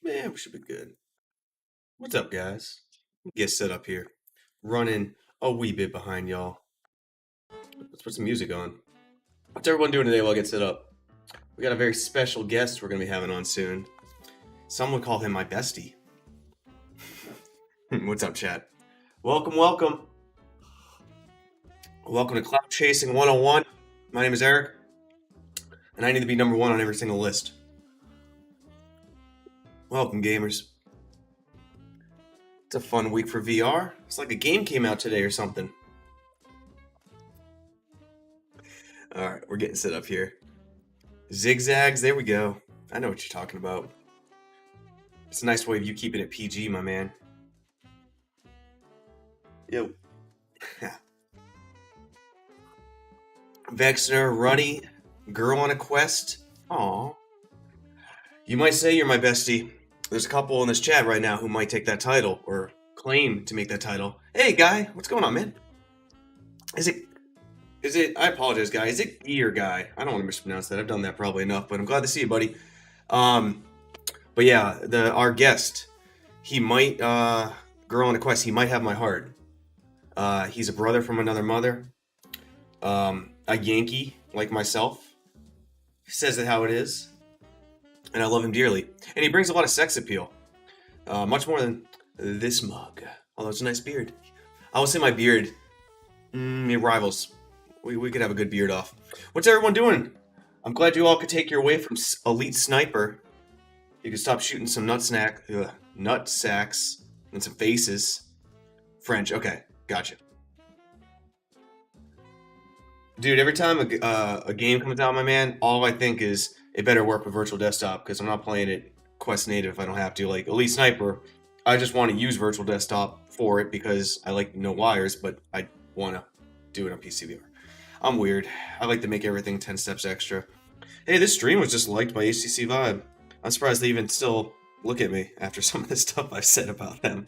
Man, we should be good. What's up, guys? Get set up here. Running a wee bit behind y'all. Let's put some music on. What's everyone doing today while I get set up? We got a very special guest we're going to be having on soon. Some would call him my bestie. What's up, chat? Welcome, welcome. Welcome to Cloud Chasing 101. My name is Eric, and I need to be number one on every single list. Welcome, gamers. It's a fun week for VR. It's like a game came out today or something. All right, we're getting set up here. Zigzags, there we go. I know what you're talking about. It's a nice way of you keeping it PG, my man. Yo. Vexner, Ruddy, Girl on a Quest. Aw. You might say you're my bestie. There's a couple in this chat right now who might take that title or claim to make that title. Hey, guy, what's going on, man? Is it? I apologize, guy. Is it Guy or Guy? I don't want to mispronounce that. I've done that probably enough, but I'm glad to see you, buddy. But yeah, our guest, he might, Girl on a Quest, he might have my heart. He's a brother from another mother. A Yankee like myself. He says it how it is. And I love him dearly. And he brings a lot of sex appeal. Much more than this mug. Although it's a nice beard. I will say my beard, it rivals. We could have a good beard off. What's everyone doing? I'm glad you all could take your way from Elite Sniper. You could stop shooting some nut sacks and some faces. French, okay, gotcha. Dude, every time a game comes out, my man, all I think is it better work with Virtual Desktop because I'm not playing it Quest Native if I don't have to. Like Elite Sniper, I just want to use Virtual Desktop for it because I like no wires, but I want to do it on PCVR. I'm weird. I like to make everything 10 steps extra. Hey, this stream was just liked by HTC Vibe. I'm surprised they even still look at me after some of the stuff I've said about them.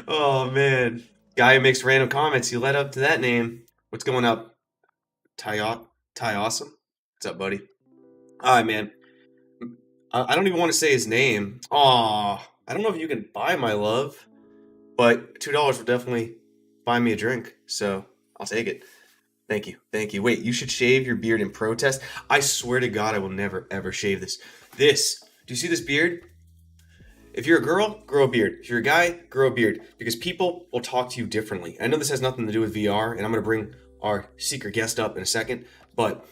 Oh, man. Guy who makes random comments, you led up to that name. What's going up? Ty Awesome? What's up, buddy? Alright, man. I don't even want to say his name. Aw, I don't know if you can buy my love, but $2 will definitely buy me a drink, so I'll take it. Thank you. Thank you. Wait, you should shave your beard in protest? I swear to God, I will never, ever shave this. Do you see this beard? If you're a girl, grow a beard. If you're a guy, grow a beard. Because people will talk to you differently. I know this has nothing to do with VR, and I'm going to bring our secret guest up in a second, but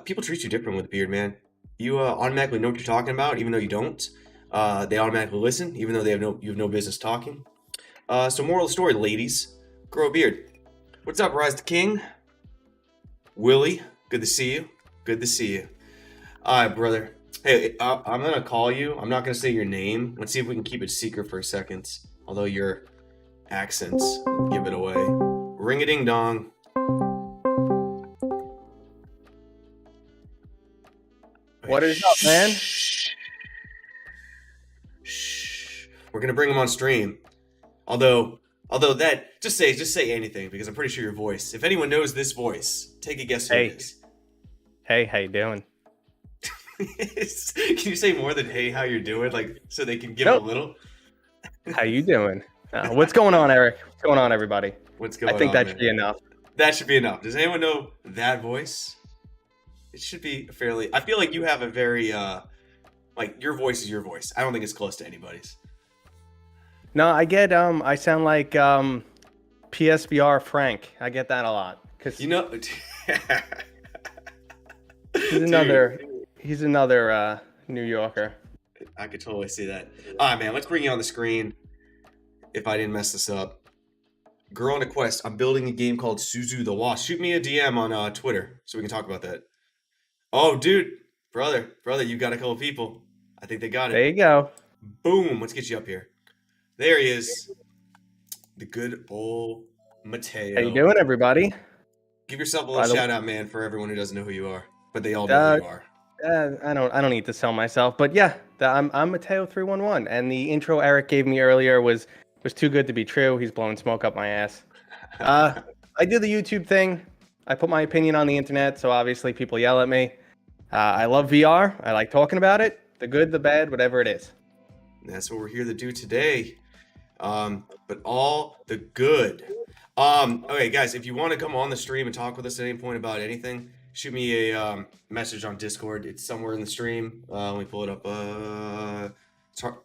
people treat you different with a beard, man. You automatically know what you're talking about, even though you don't. They automatically listen, even though you have no business talking. So moral of the story, ladies, grow a beard. What's up, Rise the King? Willie, good to see you. Good to see you. All right, brother. Hey, I'm going to call you. I'm not going to say your name. Let's see if we can keep it secret for a second. Although your accents give it away. Ring-a-ding-dong. What is up, man? Shh. We're going to bring him on stream. Although that, just say anything because I'm pretty sure your voice. If anyone knows this voice, take a guess who it is. Hey, how you doing? Can you say more than "Hey, how you doing"? Like so they can give a little. How you doing? What's going on, Eric? What's going on, everybody? What's going on? I think that should be enough. That should be enough. Does anyone know that voice? It should be fairly. I feel like you have a very like your voice is your voice. I don't think it's close to anybody's. No, I get I sound like PSVR Frank. I get that a lot because you know he's another New Yorker. I could totally see that. All right, man. Let's bring you on the screen. If I didn't mess this up, Girl on a Quest. I'm building a game called Suzu the Wasp. Shoot me a DM on Twitter so we can talk about that. Oh, dude, brother, you got a couple people. I think they got it. There you go. Boom. Let's get you up here. There he is. The good old Mateo. How you doing, everybody? Give yourself a little shout out, man, for everyone who doesn't know who you are, but they all know who you are. I don't need to sell myself, but yeah, I'm Mateo 311, and the intro Eric gave me earlier was too good to be true. He's blowing smoke up my ass. I do the YouTube thing. I put my opinion on the internet, so obviously people yell at me. I love VR. I like talking about it. The good, the bad, whatever it is. And that's what we're here to do today. But all the good. Okay, guys, if you want to come on the stream and talk with us at any point about anything, shoot me a message on Discord. It's somewhere in the stream. Let me pull it up.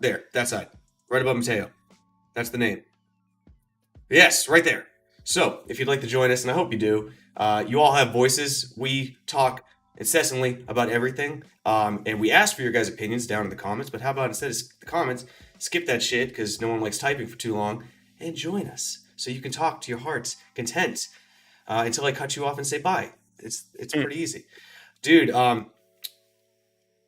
There, that side, right above Mateo. That's the name. Yes, right there. So, if you'd like to join us, and I hope you do, you all have voices. We talk incessantly about everything, and we ask for your guys' opinions down in the comments. But how about instead of the comments, skip that shit because no one likes typing for too long, and join us so you can talk to your heart's content until I cut you off and say bye. It's pretty easy, dude.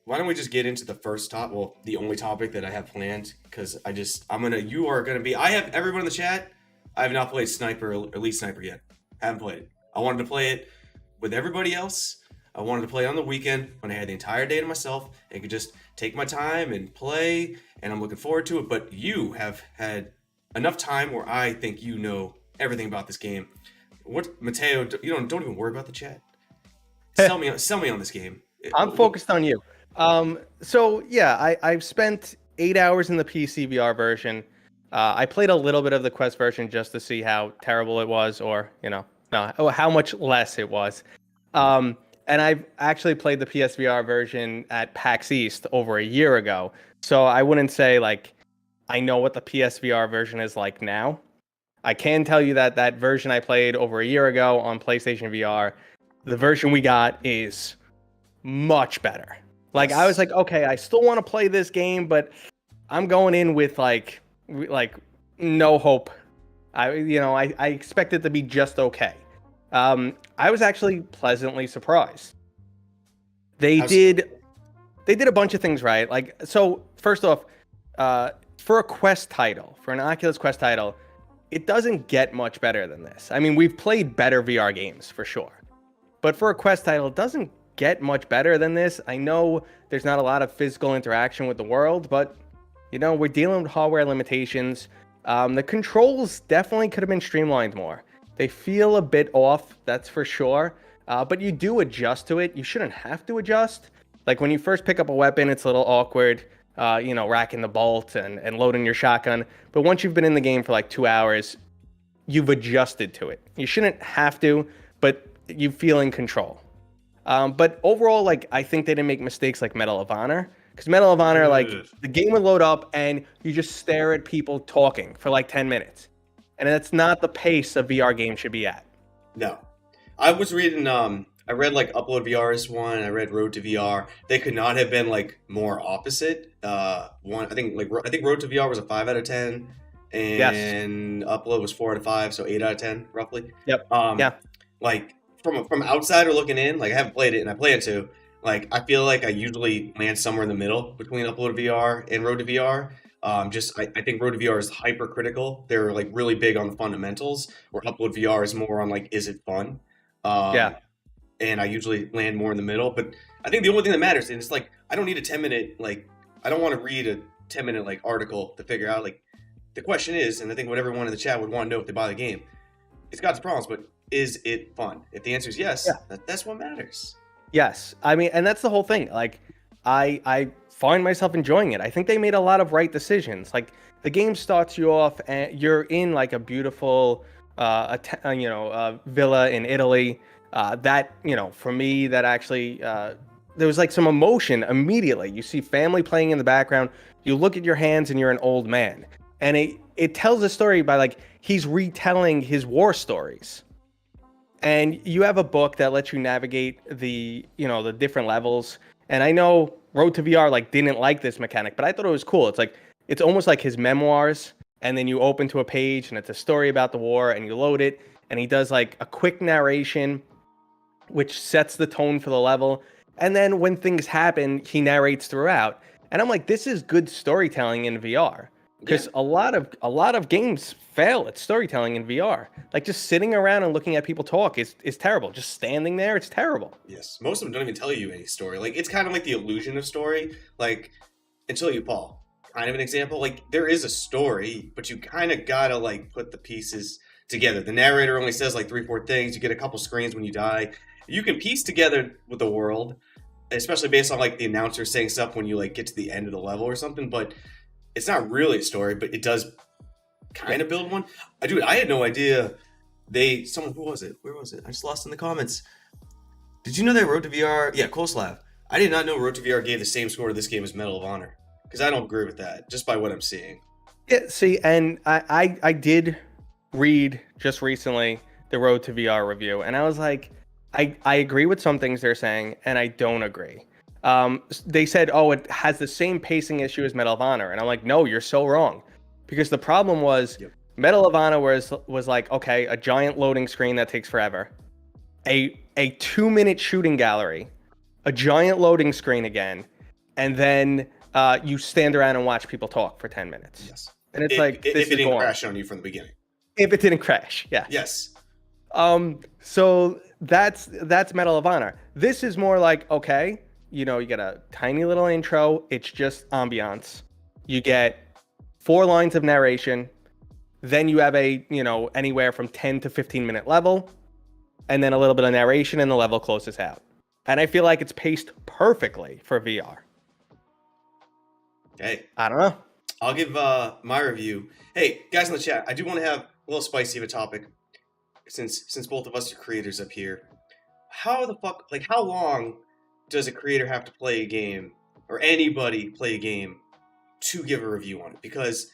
Why don't we just get into the first top? Well, the only topic that I have planned because you are gonna be. I have everyone in the chat. I have not played Sniper or Elite Sniper yet. Haven't played it. I wanted to play it with everybody else. I wanted to play on the weekend when I had the entire day to myself and could just take my time and play, and I'm looking forward to it. But you have had enough time where I think you know everything about this game. What, Mateo? You don't even worry about the chat. Sell me on this game. I'm focused on you. So yeah, I've spent 8 hours in the PC VR version. I played a little bit of the Quest version just to see how terrible it was, or how much less it was. And I've actually played the PSVR version at PAX East over a year ago, so I wouldn't say like I know what the PSVR version is like now. I can tell you that that version I played over a year ago on PlayStation VR, the version we got is much better. Like I was like, okay, I still want to play this game, but I'm going in with like no hope. I expect it to be just okay. I was actually pleasantly surprised. They did a bunch of things right. Like, so first off, for a Quest title, for an Oculus Quest title, it doesn't get much better than this. I mean, we've played better VR games for sure, but for a Quest title, it doesn't get much better than this. I know there's not a lot of physical interaction with the world, but we're dealing with hardware limitations. The controls definitely could have been streamlined more. They feel a bit off, that's for sure. But you do adjust to it. You shouldn't have to adjust. Like when you first pick up a weapon, it's a little awkward, racking the bolt and loading your shotgun. But once you've been in the game for like 2 hours, you've adjusted to it. You shouldn't have to, but you feel in control. But overall, like, I think they didn't make mistakes like Medal of Honor. Because Medal of Honor, like, the game would load up and you just stare at people talking for like 10 minutes. And that's not the pace a VR game should be at. No. I was reading, I read like Upload VR's one, I read Road to VR. They could not have been like more opposite. I think Road to VR was a 5 out of 10, and Upload was 4 out of 5, so 8 out of 10 roughly. Yep. Yeah. Like from outsider looking in, like I haven't played it and I plan to. Like I feel like I usually land somewhere in the middle between Upload VR and Road to VR. I think Road to VR is hypercritical. They're like really big on the fundamentals, where Upload VR is more on like, is it fun? And I usually land more in the middle. But I think the only thing that matters, and it's like I don't need a 10-minute I don't want to read a 10-minute article to figure out the question is, and I think what everyone in the chat would want to know if they buy the game, it's got its problems, but is it fun? If the answer is yes, that's what matters. Yes, I mean, and that's the whole thing. Like, I find myself enjoying it. I think they made a lot of right decisions. Like, the game starts you off, and you're in like a beautiful, villa in Italy. For me, that actually there was like some emotion immediately. You see family playing in the background. You look at your hands, and you're an old man, and it tells a story by like he's retelling his war stories. And you have a book that lets you navigate the different levels. And I know Road to VR didn't like this mechanic, but I thought it was cool. It's like it's almost like his memoirs, and then you open to a page and it's a story about the war, and you load it, and he does like a quick narration which sets the tone for the level. And then when things happen, he narrates throughout. And I'm like, this is good storytelling in VR. Because a lot of games fail at storytelling in VR. Like just sitting around and looking at people talk is terrible. Just standing there, it's terrible. Yes, most of them don't even tell you any story. Like it's kind of like the illusion of story. Like until you fall. Kind of an example. Like there is a story, but you kind of gotta put the pieces together. The narrator only says 3-4 things. You get a couple screens when you die. You can piece together with the world, especially based on like the announcer saying stuff when you like get to the end of the level or something. But it's not really a story, but it does kind of build one. Dude, I had no idea. Someone, who was it? Where was it? I just lost in the comments. Did you know that Road to VR? Yeah, Koslav. I did not know Road to VR gave the same score to this game as Medal of Honor, because I don't agree with that just by what I'm seeing. Yeah, see, and I did read just recently the Road to VR review, and I was like, I agree with some things they're saying, and I don't agree. They said, oh, it has the same pacing issue as Medal of Honor, and I'm like, no, you're so wrong, because the problem was Medal of Honor was like, okay, a giant loading screen that takes forever, a 2-minute shooting gallery, a giant loading screen again, and then you stand around and watch people talk for 10 minutes. Yes. And it's if it didn't crash on you from the beginning. If it didn't crash, yeah. Yes. So that's Medal of Honor. This is more like, okay, you get a tiny little intro. It's just ambiance. You get 4 lines of narration. Then you have a, anywhere from 10 to 15-minute level. And then a little bit of narration, and the level closes out. And I feel like it's paced perfectly for VR. Hey. I don't know. I'll give my review. Hey, guys in the chat, I do want to have a little spicy of a topic, since both of us are creators up here. How long does a creator have to play a game, or anybody play a game, to give a review on it? Because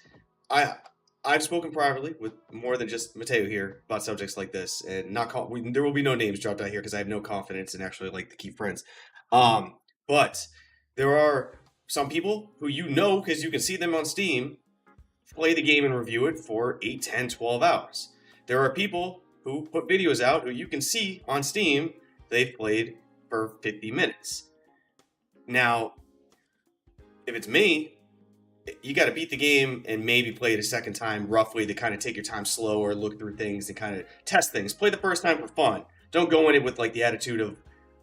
I've spoken privately with more than just Mateo here about subjects like this, and there will be no names dropped out here because I have no confidence in actually like to keep friends. But there are some people who because you can see them on Steam, play the game and review it for 8, 10, 12 hours. There are people who put videos out who you can see on Steam they've played for 50 minutes. Now, if it's me, you got to beat the game and maybe play it a second time roughly to kind of take your time slow or look through things and kind of test things. Play the first time for fun. Don't go in it with like the attitude of,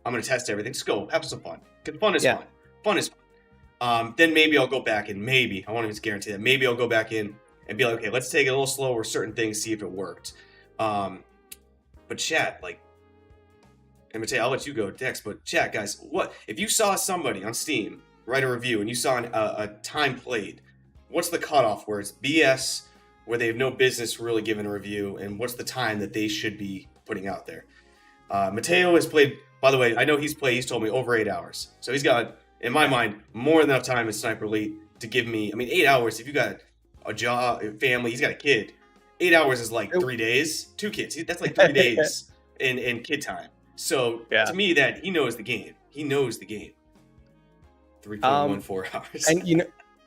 I'm going to test everything. Just go, have some fun. Because fun is fun. Fun is fun. Then maybe I'll go back and I won't even guarantee that. Maybe I'll go back in and be like, okay, let's take it a little slower, certain things, see if it worked. But chat, and Mateo, I'll let you go next, but chat, guys, what if you saw somebody on Steam write a review and you saw a time played? What's the cutoff where it's BS, where they have no business really giving a review, and what's the time that they should be putting out there? Mateo has played, by the way, I know he's told me over 8 hours. So he's got, in my mind, more than enough time in Sniper Elite to give me, 8 hours, if you got a job, a family, he's got a kid. 8 hours is like 3 days, 2 kids. That's like 3 days in kid time. So to me, that he knows the game. He knows the game. 3.14 hours. And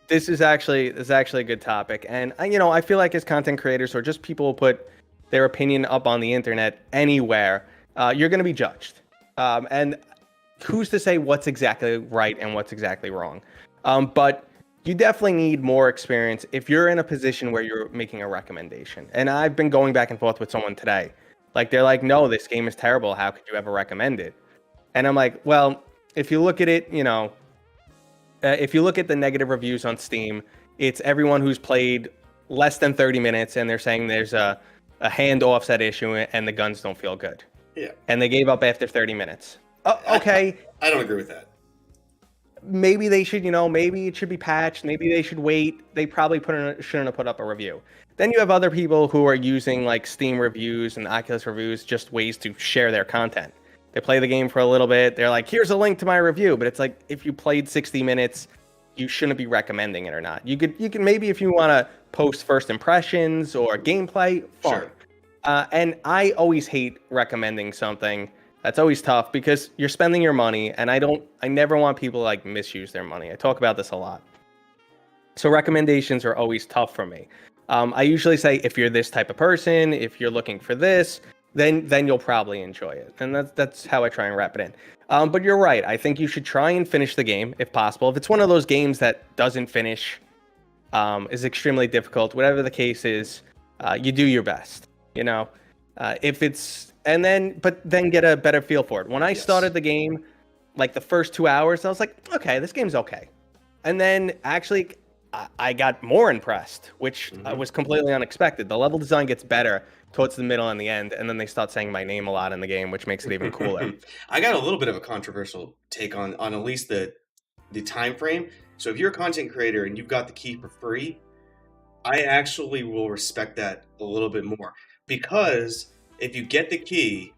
this is actually a good topic. And I feel like as content creators or just people who put their opinion up on the internet anywhere, you're going to be judged. And who's to say what's exactly right and what's exactly wrong? But you definitely need more experience if you're in a position where you're making a recommendation. And I've been going back and forth with someone today. Like, they're like, no, this game is terrible. How could you ever recommend it? And I'm like, well, if you look at it, if you look at the negative reviews on Steam, it's everyone who's played less than 30 minutes and they're saying there's a hand offset issue and the guns don't feel good. Yeah. And they gave up after 30 minutes. Okay. I don't agree with that. Maybe they should, maybe it should be patched. Maybe they should wait. They probably shouldn't have put up a review. Then you have other people who are using like Steam reviews and Oculus reviews, just ways to share their content. They play the game for a little bit. They're like, here's a link to my review. But it's like, if you played 60 minutes, you shouldn't be recommending it or not. You can maybe, if you want to post first impressions or gameplay, fine. Sure. And I always hate recommending something. That's always tough because you're spending your money, and I never want people to like misuse their money. I talk about this a lot. So recommendations are always tough for me. I usually say, if you're this type of person, if you're looking for this, then you'll probably enjoy it. And that's how I try and wrap it in. But you're right. I think you should try and finish the game if possible. If it's one of those games that doesn't finish, is extremely difficult, whatever the case is, you do your best, but then get a better feel for it. When I started the game, like the first 2 hours, I was like, okay, this game's okay. And then actually I got more impressed, which Mm-hmm. was completely unexpected. The level design gets better towards the middle and the end, and then they start saying my name a lot in the game, which makes it even cooler. I got a little bit of a controversial take on at least the time frame. So if you're a content creator and you've got the key for free, I actually will respect that a little bit more because if you get the key,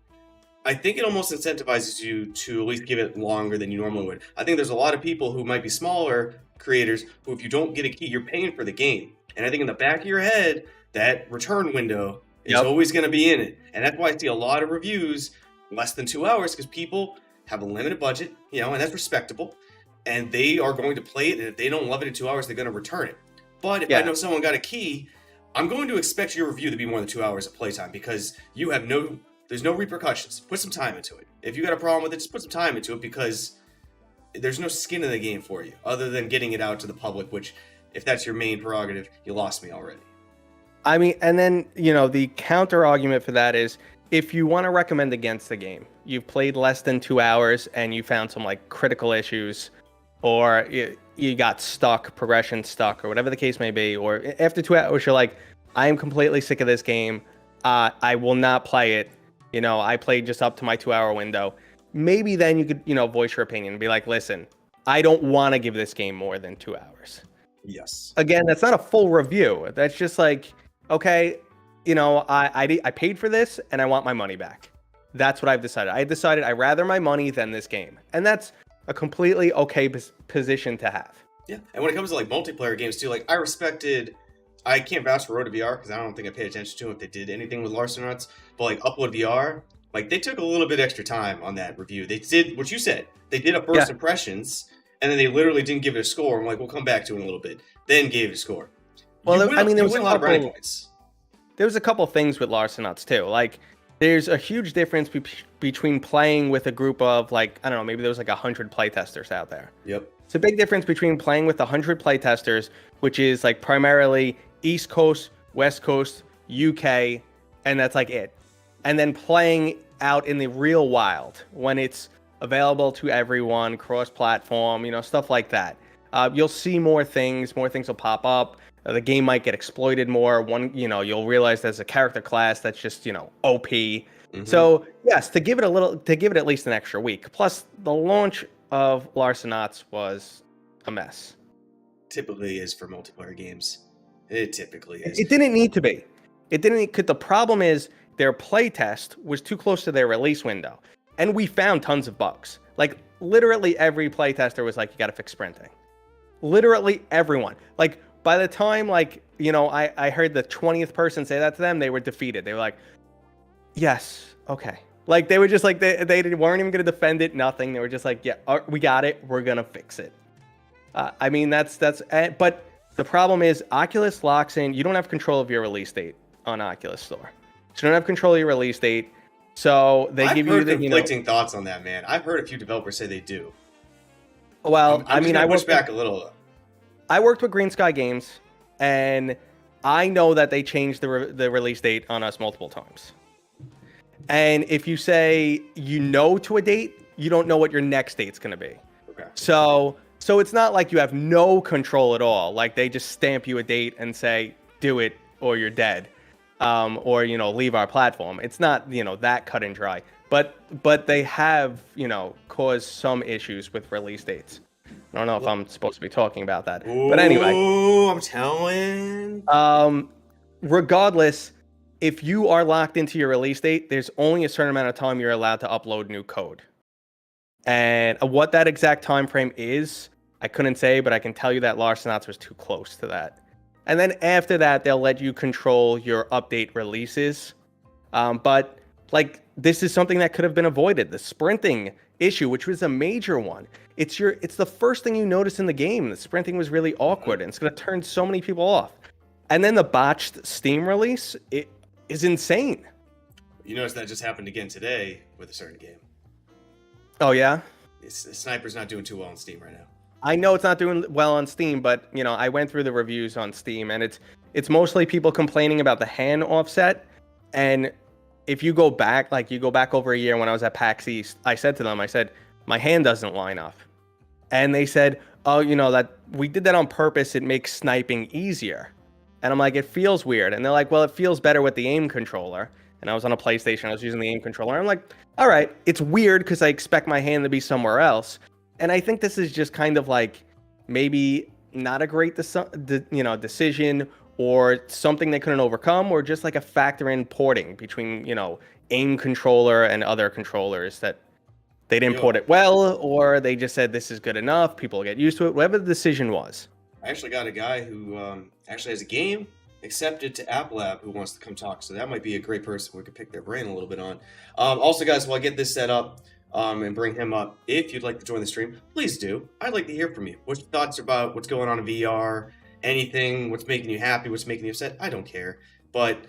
I think it almost incentivizes you to at least give it longer than you normally would. I think there's a lot of people who might be smaller creators who, if you don't get a key, you're paying for the game. And I think in the back of your head, that return window is Yep. always going to be in it. And that's why I see a lot of reviews less than 2 hours because people have a limited budget, and that's respectable. And they are going to play it. And if they don't love it in 2 hours, they're going to return it. But if I know someone got a key, I'm going to expect your review to be more than 2 hours of playtime because you have there's no repercussions. Put some time into it. If you got a problem with it, just put some time into it because there's no skin in the game for you other than getting it out to the public, which, if that's your main prerogative, you lost me already. I mean, and then, the counter argument for that is if you want to recommend against the game, you've played less than 2 hours and you found some like critical issues or you got stuck, progression stuck, or whatever the case may be, or after 2 hours, you're like, I am completely sick of this game. I will not play it. I played just up to my 2 hour window. Maybe then you could, voice your opinion and be like, listen, I don't want to give this game more than 2 hours. Yes. Again, that's not a full review. That's just like, okay, I paid for this and I want my money back. That's what I've decided. I decided I'd rather my money than this game. And that's a completely okay position to have. Yeah. And when it comes to like multiplayer games too, like I can't vouch for Road to VR because I don't think I paid attention to if they did anything with Larcenauts, but like Upload VR, like they took a little bit extra time on that review. They did what you said. They did a first impressions, and then they literally didn't give it a score. I'm like, we'll come back to it in a little bit. Then gave it a score. Well, There was a lot of brownie couple. points. There was a couple things with Larcenauts too. Like, there's a huge difference between playing with a group of like, I don't know, maybe there was like 100 playtesters out there. Yep. It's a big difference between playing with 100 playtesters, which is like primarily East Coast, West Coast, UK, and that's like it. And then playing out in the real wild when it's available to everyone, cross-platform, stuff like that. You'll see more things will pop up. The game might get exploited more. You'll realize there's a character class that's just, OP. Mm-hmm. So yes, to give it at least an extra week. Plus, the launch of Larcenauts was a mess. Typically is for multiplayer games. It typically is. It didn't need to be. It didn't. Cause the problem is their playtest was too close to their release window, and we found tons of bugs. Like literally every playtester was like, "You got to fix sprinting." Literally everyone. Like by the time I heard the 20th person say that to them, they were defeated. They were like, "Yes, okay." Like they were just like they weren't even going to defend it. Nothing. They were just like, "Yeah, we got it. We're gonna fix it." I mean that's but. The problem is Oculus locks in. You don't have control of your release date on Oculus Store. So you don't have control of your release date. So they give you the conflicting thoughts on that, man. I've heard a few developers say they do. Well, I push back a little. I worked with Green Sky Games, and I know that they changed the release date on us multiple times. And if you say to a date, you don't know what your next date's going to be. Okay. So it's not like you have no control at all. Like they just stamp you a date and say, do it or you're dead. Or, leave our platform. It's not, that cut and dry. But they have, caused some issues with release dates. I don't know if I'm supposed to be talking about that. But anyway. Oh, I'm telling. Regardless, if you are locked into your release date, there's only a certain amount of time you're allowed to upload new code. And what that exact time frame is, I couldn't say, but I can tell you that Larcenauts was too close to that. And then after that, they'll let you control your update releases. But like this is something that could have been avoided. The sprinting issue, which was a major one. It's the first thing you notice in the game. The sprinting was really awkward, and it's going to turn so many people off. And then the botched Steam release, it is insane. You notice that just happened again today with a certain game. Oh, yeah? Sniper's not doing too well on Steam right now. I know it's not doing well on Steam, but, I went through the reviews on Steam, and it's mostly people complaining about the hand offset. And if you go back, over a year when I was at PAX East, I said to them, my hand doesn't line up. And they said, oh, that we did that on purpose. It makes sniping easier. And I'm like, it feels weird. And they're like, well, it feels better with the aim controller. And I was on a PlayStation. I was using the aim controller. I'm like, all right, it's weird because I expect my hand to be somewhere else. And I think this is just kind of like maybe not a great decision, or something they couldn't overcome, or just like a factor in porting between, aim controller and other controllers, that they didn't port Yo, it well, or they just said this is good enough, people get used to it, whatever the decision was. I actually got a guy who actually has a game accepted to App Lab who wants to come talk. So that might be a great person we could pick their brain a little bit on. Also, guys, while I get this set up and bring him up, if you'd like to join the stream, please do. I'd like to hear from you. What's your thoughts about what's going on in VR? Anything? What's making you happy? What's making you upset? I don't care. But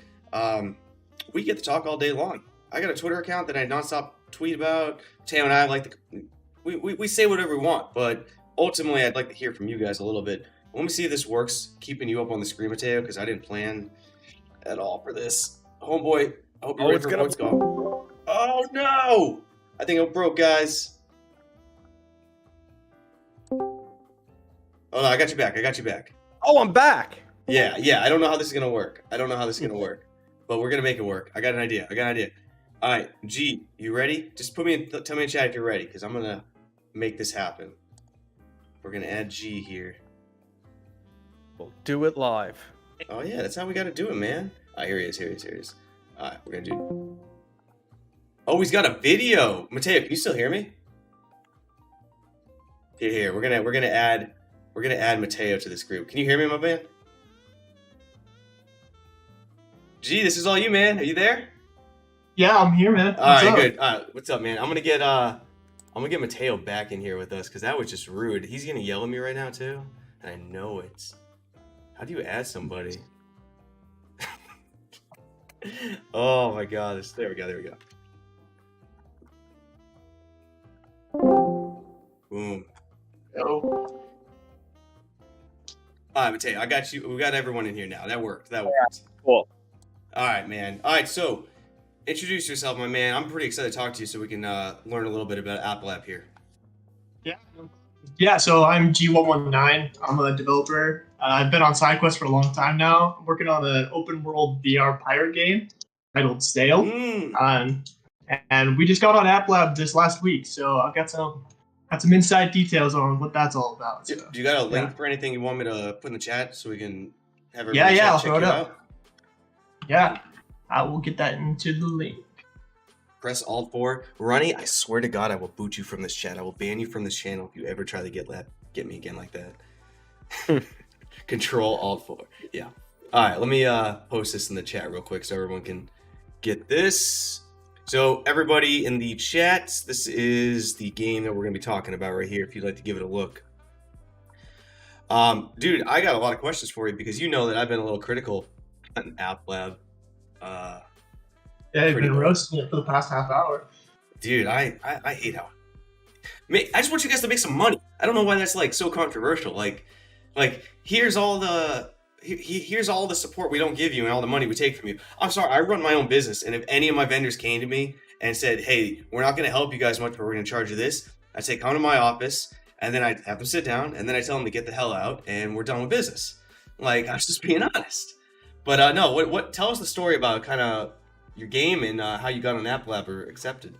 we get to talk all day long. I got a Twitter account that I nonstop tweet about. Teo and I like to we say whatever we want, but ultimately I'd like to hear from you guys a little bit. Let me see if this works, keeping you up on the screen, Mateo, because I didn't plan at all for this. Homeboy, I hope you're ready for what's going. Oh no! I think it broke, guys. Oh no, I got you back. I got you back. Oh, I'm back. Yeah. I don't know how this is gonna work. But we're gonna make it work. I got an idea. All right, G, you ready? Just tell me in the chat if you're ready, because I'm gonna make this happen. We're gonna add G here. We'll do it live. Oh yeah, that's how we gotta do it, man. All right, here he is. All right, we're gonna do. Oh, he's got a video. Mateo, can you still hear me? Here. We're gonna add Mateo to this group. Can you hear me, my man? G, this is all you, man. Are you there? Yeah, I'm here, man. All right, good. What's up, man? I'm gonna get Mateo back in here with us, because that was just rude. He's gonna yell at me right now too, and I know it. How do you add somebody? Oh my god! There we go. Boom. Oh. All right, Mateo, I got you. We got everyone in here now. That worked. Cool. All right, man. All right, so introduce yourself, my man. I'm pretty excited to talk to you so we can learn a little bit about App Lab here. Yeah, so I'm G119. I'm a developer. I've been on SideQuest for a long time now. I'm working on an open world VR pirate game titled Stale. And we just got on App Lab this last week, so I've got some inside details on what that's all about. So, do you got a link for anything you want me to put in the chat so we can have everybody I'll check throw it out? Yeah, I will get that into the link. Press Alt 4. Ronnie, I swear to God, I will boot you from this chat. I will ban you from this channel if you ever try to get me again like that. Control Alt 4. Yeah. All right, let me post this in the chat real quick so everyone can get this. So everybody in the chat, this is the game that we're going to be talking about right here, if you'd like to give it a look. Dude, I got a lot of questions for you, because you know that I've been a little critical on App Lab. Yeah, you've been roasting it for the past half hour. Dude, I hate how. I just want you guys to make some money. I don't know why that's like so controversial. Like here's all the support we don't give you and all the money we take from you. I'm sorry, I run my own business, and if any of my vendors came to me and said, "Hey, we're not going to help you guys much, but we're going to charge you this," I'd say, "Come to my office," and then I'd have them sit down, and then I tell them to get the hell out, and we're done with business. Like, I'm just being honest. But no, what? Tell us the story about kind of your game and how you got an App Lab or accepted.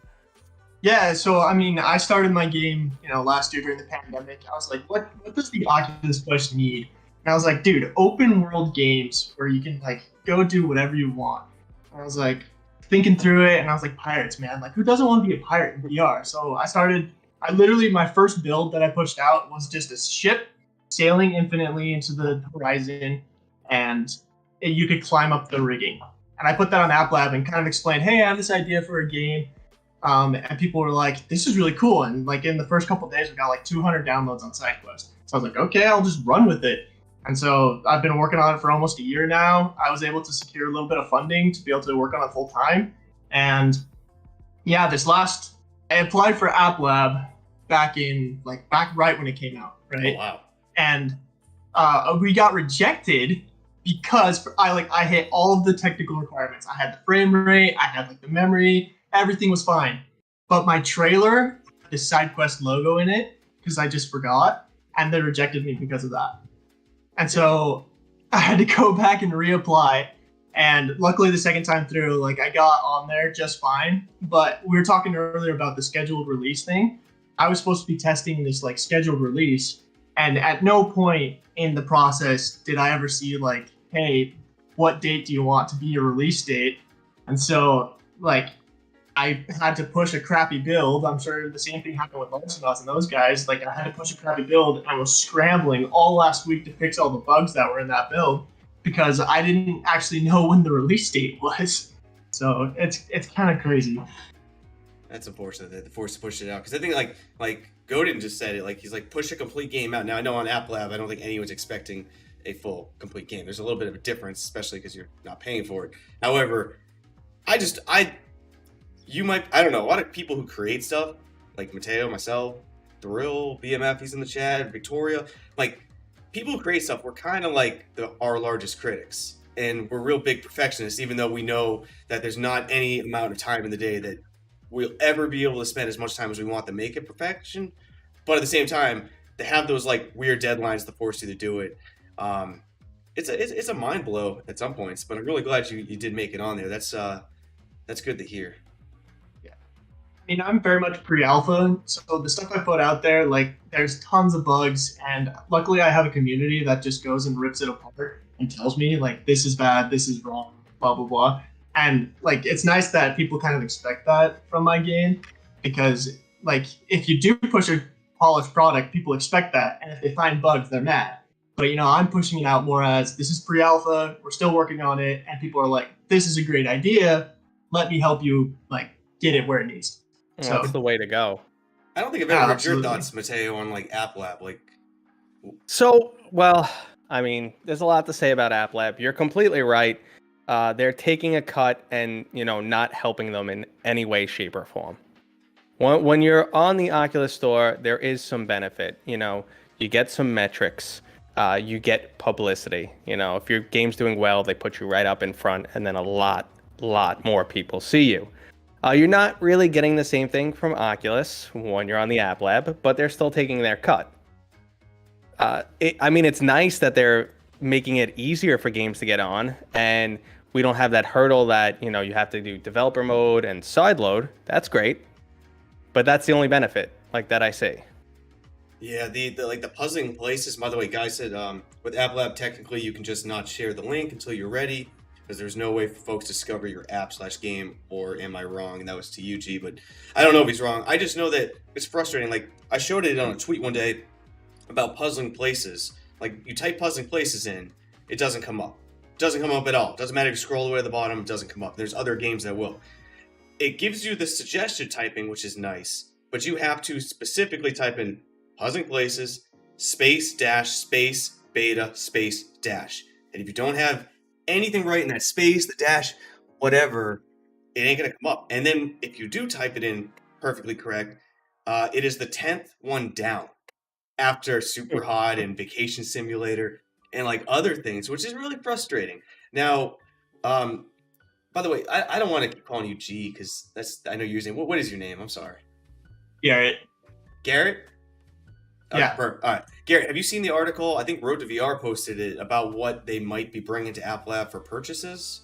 Yeah, so I mean, I started my game, last year during the pandemic. I was like, what does the Oculus Quest need? And I was like, dude, open world games where you can like go do whatever you want. And I was like thinking through it, and I was like, pirates, man, like who doesn't want to be a pirate in VR? So I literally, my first build that I pushed out was just a ship sailing infinitely into the horizon, and you could climb up the rigging. And I put that on App Lab and kind of explained, hey, I have this idea for a game. And people were like, this is really cool. And like in the first couple of days, we got like 200 downloads on SideQuest. So I was like, okay, I'll just run with it. And so I've been working on it for almost a year now. I was able to secure a little bit of funding to be able to work on it full time. And yeah, I applied for App Lab back right when it came out, right? Oh, wow. And we got rejected because I hit all of the technical requirements. I had the frame rate, I had like the memory, everything was fine. But my trailer had the SideQuest logo in it, because I just forgot. and they rejected me because of that. And so I had to go back and reapply. And luckily, the second time through, like I got on there just fine. But we were talking earlier about the scheduled release thing. I was supposed to be testing this like scheduled release, and at no point in the process did I ever see like, hey, what date do you want to be your release date? And so like I had to push a crappy build. I'm sure the same thing happened with Lancelot and those guys. Like I had to push a crappy build. I was scrambling all last week to fix all the bugs that were in that build because I didn't actually know when the release date was. So it's kind of crazy. That's unfortunate that they're forced to push it out, because I think like Godin just said it, like he's like, push a complete game out. Now I know on App Lab I don't think anyone's expecting a full complete game. There's a little bit of a difference, especially because you're not paying for it. However, I don't know, a lot of people who create stuff, like Mateo, myself, Thrill, BMF, he's in the chat, Victoria, like people who create stuff, we're kind of like our largest critics, and we're real big perfectionists, even though we know that there's not any amount of time in the day that we'll ever be able to spend as much time as we want to make it perfection. But at the same time, to have those like weird deadlines to force you to do it, it's a mind blow at some points. But I'm really glad you did make it on there. That's good to hear. I mean, I'm very much pre-alpha, so the stuff I put out there, like, there's tons of bugs, and luckily I have a community that just goes and rips it apart and tells me, like, this is bad, this is wrong, blah, blah, blah. And, like, it's nice that people kind of expect that from my game, because, like, if you do push a polished product, people expect that, and if they find bugs, they're mad. But, you know, I'm pushing it out more as, this is pre-alpha, we're still working on it, and people are like, this is a great idea, let me help you, like, get it where it needs to. So that's the way to go. I don't think I've ever heard Absolutely. your thoughts, Mateo, on like App Lab. Like, So, well, I mean, there's a lot to say about App Lab. You're completely right. They're taking a cut and, you know, not helping them in any way, shape, or form. When you're on the Oculus store, there is some benefit. You know, you get some metrics. You get publicity. You know, if your game's doing well, they put you right up in front, and then a lot more people see you. You're not really getting the same thing from Oculus when you're on the App Lab, but they're still taking their cut. I mean, it's nice that they're making it easier for games to get on, and we don't have that hurdle that, you know, you have to do developer mode and sideload. That's great, but that's the only benefit, like, that I see. yeah, the like the puzzling places. By the way, guys said with App Lab, technically you can just not share the link until you're ready, because there's no way for folks to discover your app/game, or am I wrong? And that was to you, G, but I don't know if he's wrong. I just know that it's frustrating. Like, I showed it on a tweet one day about puzzling places. Like, you type puzzling places in, it doesn't come up. It doesn't come up at all. It doesn't matter if you scroll all the way to the bottom, it doesn't come up. There's other games that will. It gives you the suggested typing, which is nice, but you have to specifically type in puzzling places, space, dash, space, beta, space, dash. And if you don't have anything right in that space, the dash, whatever, it ain't gonna come up. And then if you do type it in perfectly correct, it is the 10th one down after Super Hot and Vacation Simulator and like other things, which is really frustrating. Now, by the way, I don't want to keep calling you G, because I know you're using, what is your name? I'm sorry. Garrett. Garrett? Yeah. All right. Garrett, have you seen the article? I think Road to VR posted it about what they might be bringing to App Lab for purchases.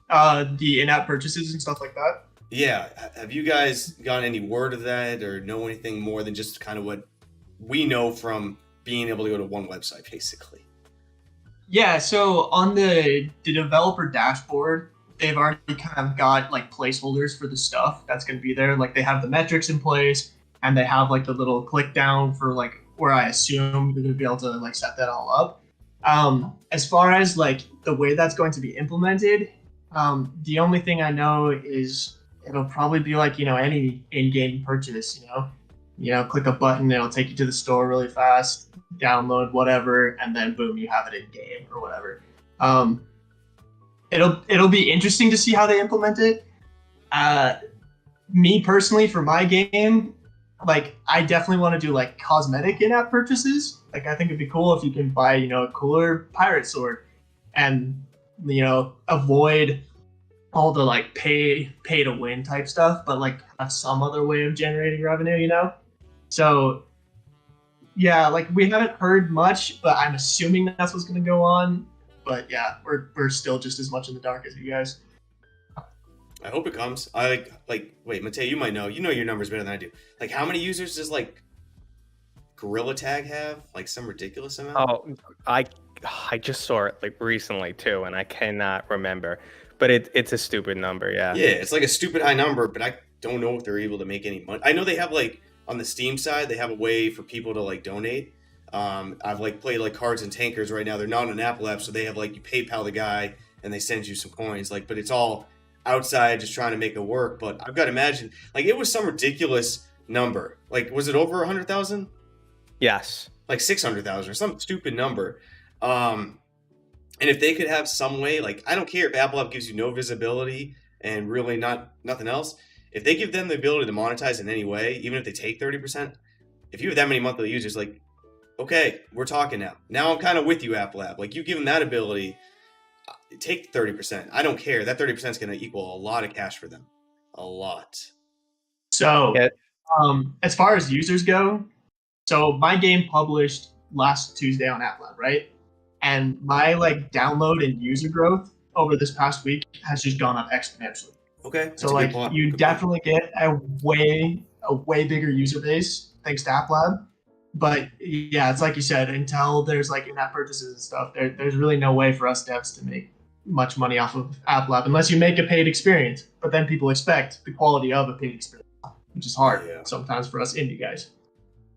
The in-app purchases and stuff like that. Yeah. Have you guys gotten any word of that, or know anything more than just kind of what we know from being able to go to one website, basically? Yeah, so on the developer dashboard, they've already kind of got like placeholders for the stuff that's going to be there. Like, they have the metrics in place, and they have like the little click down for like where I assume you're going to be able to like set that all up. As far as like the way that's going to be implemented, the only thing I know is it'll probably be like, you know, any in-game purchase, you know, click a button, it'll take you to the store really fast, download whatever, and then boom, you have it in game or whatever. It'll be interesting to see how they implement it. Me personally, for my game, like, I definitely want to do like cosmetic in-app purchases. Like, I think it'd be cool if you can buy, you know, a cooler pirate sword and, you know, avoid all the like pay to win type stuff, but like have some other way of generating revenue, you know? So yeah, like we haven't heard much, but I'm assuming that's what's going to go on. But yeah, we're still just as much in the dark as you guys. I hope it comes. I like. Wait, Mateo, you might know. You know your numbers better than I do. Like, how many users does like Gorilla Tag have? Like some ridiculous amount. Oh, I I just saw it like recently too, and I cannot remember. But it's a stupid number, yeah. Yeah, it's like a stupid high number, but I don't know if they're able to make any money. I know they have like on the Steam side, they have a way for people to like donate. I've like played like Cards and Tankers right now. They're not an Apple app, so they have like you PayPal the guy and they send you some coins. Like, but it's all outside just trying to make it work. But I've got to imagine like it was some ridiculous number. Like, was it over 100,000? Yes. Like 600,000 or some stupid number. And if they could have some way, like I don't care if Apple App gives you no visibility and really nothing else. If they give them the ability to monetize in any way, even if they take 30%, if you have that many monthly users, like, okay, we're talking now. Now I'm kind of with you, Apple App. Like you give them that ability, take 30%. I don't care. That 30% is going to equal a lot of cash for them. A lot. So, Yeah. As far as users go, so my game published last Tuesday on App Lab, right? And my like download and user growth over this past week has just gone up exponentially. Okay. So like you definitely get a way bigger user base thanks to App Lab. But yeah, it's like you said, until there's like in-app purchases and stuff, there's really no way for us devs to make much money off of App Lab unless you make a paid experience. But then people expect the quality of a paid experience, which is hard sometimes for us indie guys.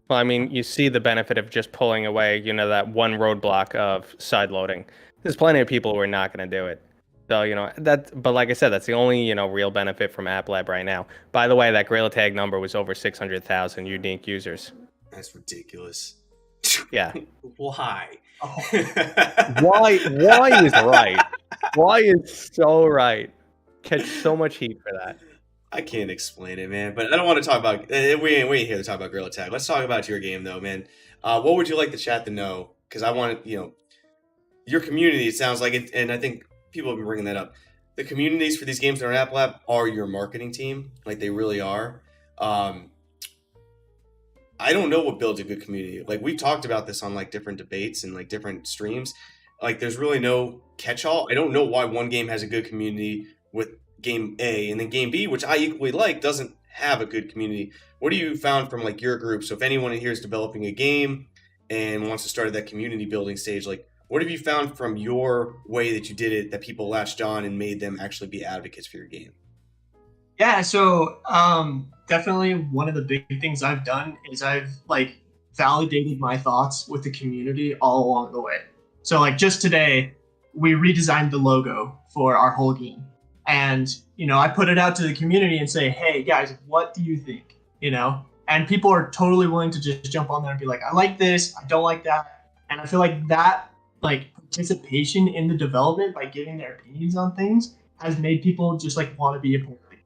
Well, I mean, you see the benefit of just pulling away, that one roadblock of side loading. There's plenty of people who are not going to do it. So, but like I said, that's the only, real benefit from App Lab right now. By the way, that Gorilla Tag number was over 600,000 unique users. That's ridiculous. Yeah. Why? Why is right? Why is so right? Catch so much heat for that. I can't explain it, man. But I don't want to talk about. We ain't here to talk about Gorilla Tag. Let's talk about your game, though, man. What would you like the chat to know? Because I want your community. It sounds like it, and I think people have been bringing that up. The communities for these games that are in App Lab are your marketing team. Like they really are. I don't know what builds a good community. Like we've talked about this on like different debates and like different streams. Like there's really no catch-all. I don't know why one game has a good community with game A and then game B, which I equally like, doesn't have a good community. What do you found from like your group? So if anyone in here is developing a game and wants to start at that community building stage, like what have you found from your way that you did it that people latched on and made them actually be advocates for your game? Yeah, so definitely one of the big things I've done is I've like validated my thoughts with the community all along the way. So like just today, we redesigned the logo for our whole game. And, I put it out to the community and say, hey, guys, what do you think? And people are totally willing to just jump on there and be like, I like this, I don't like that. And I feel like that, like, participation in the development by giving their opinions on things has made people just, like, want to be a part of it.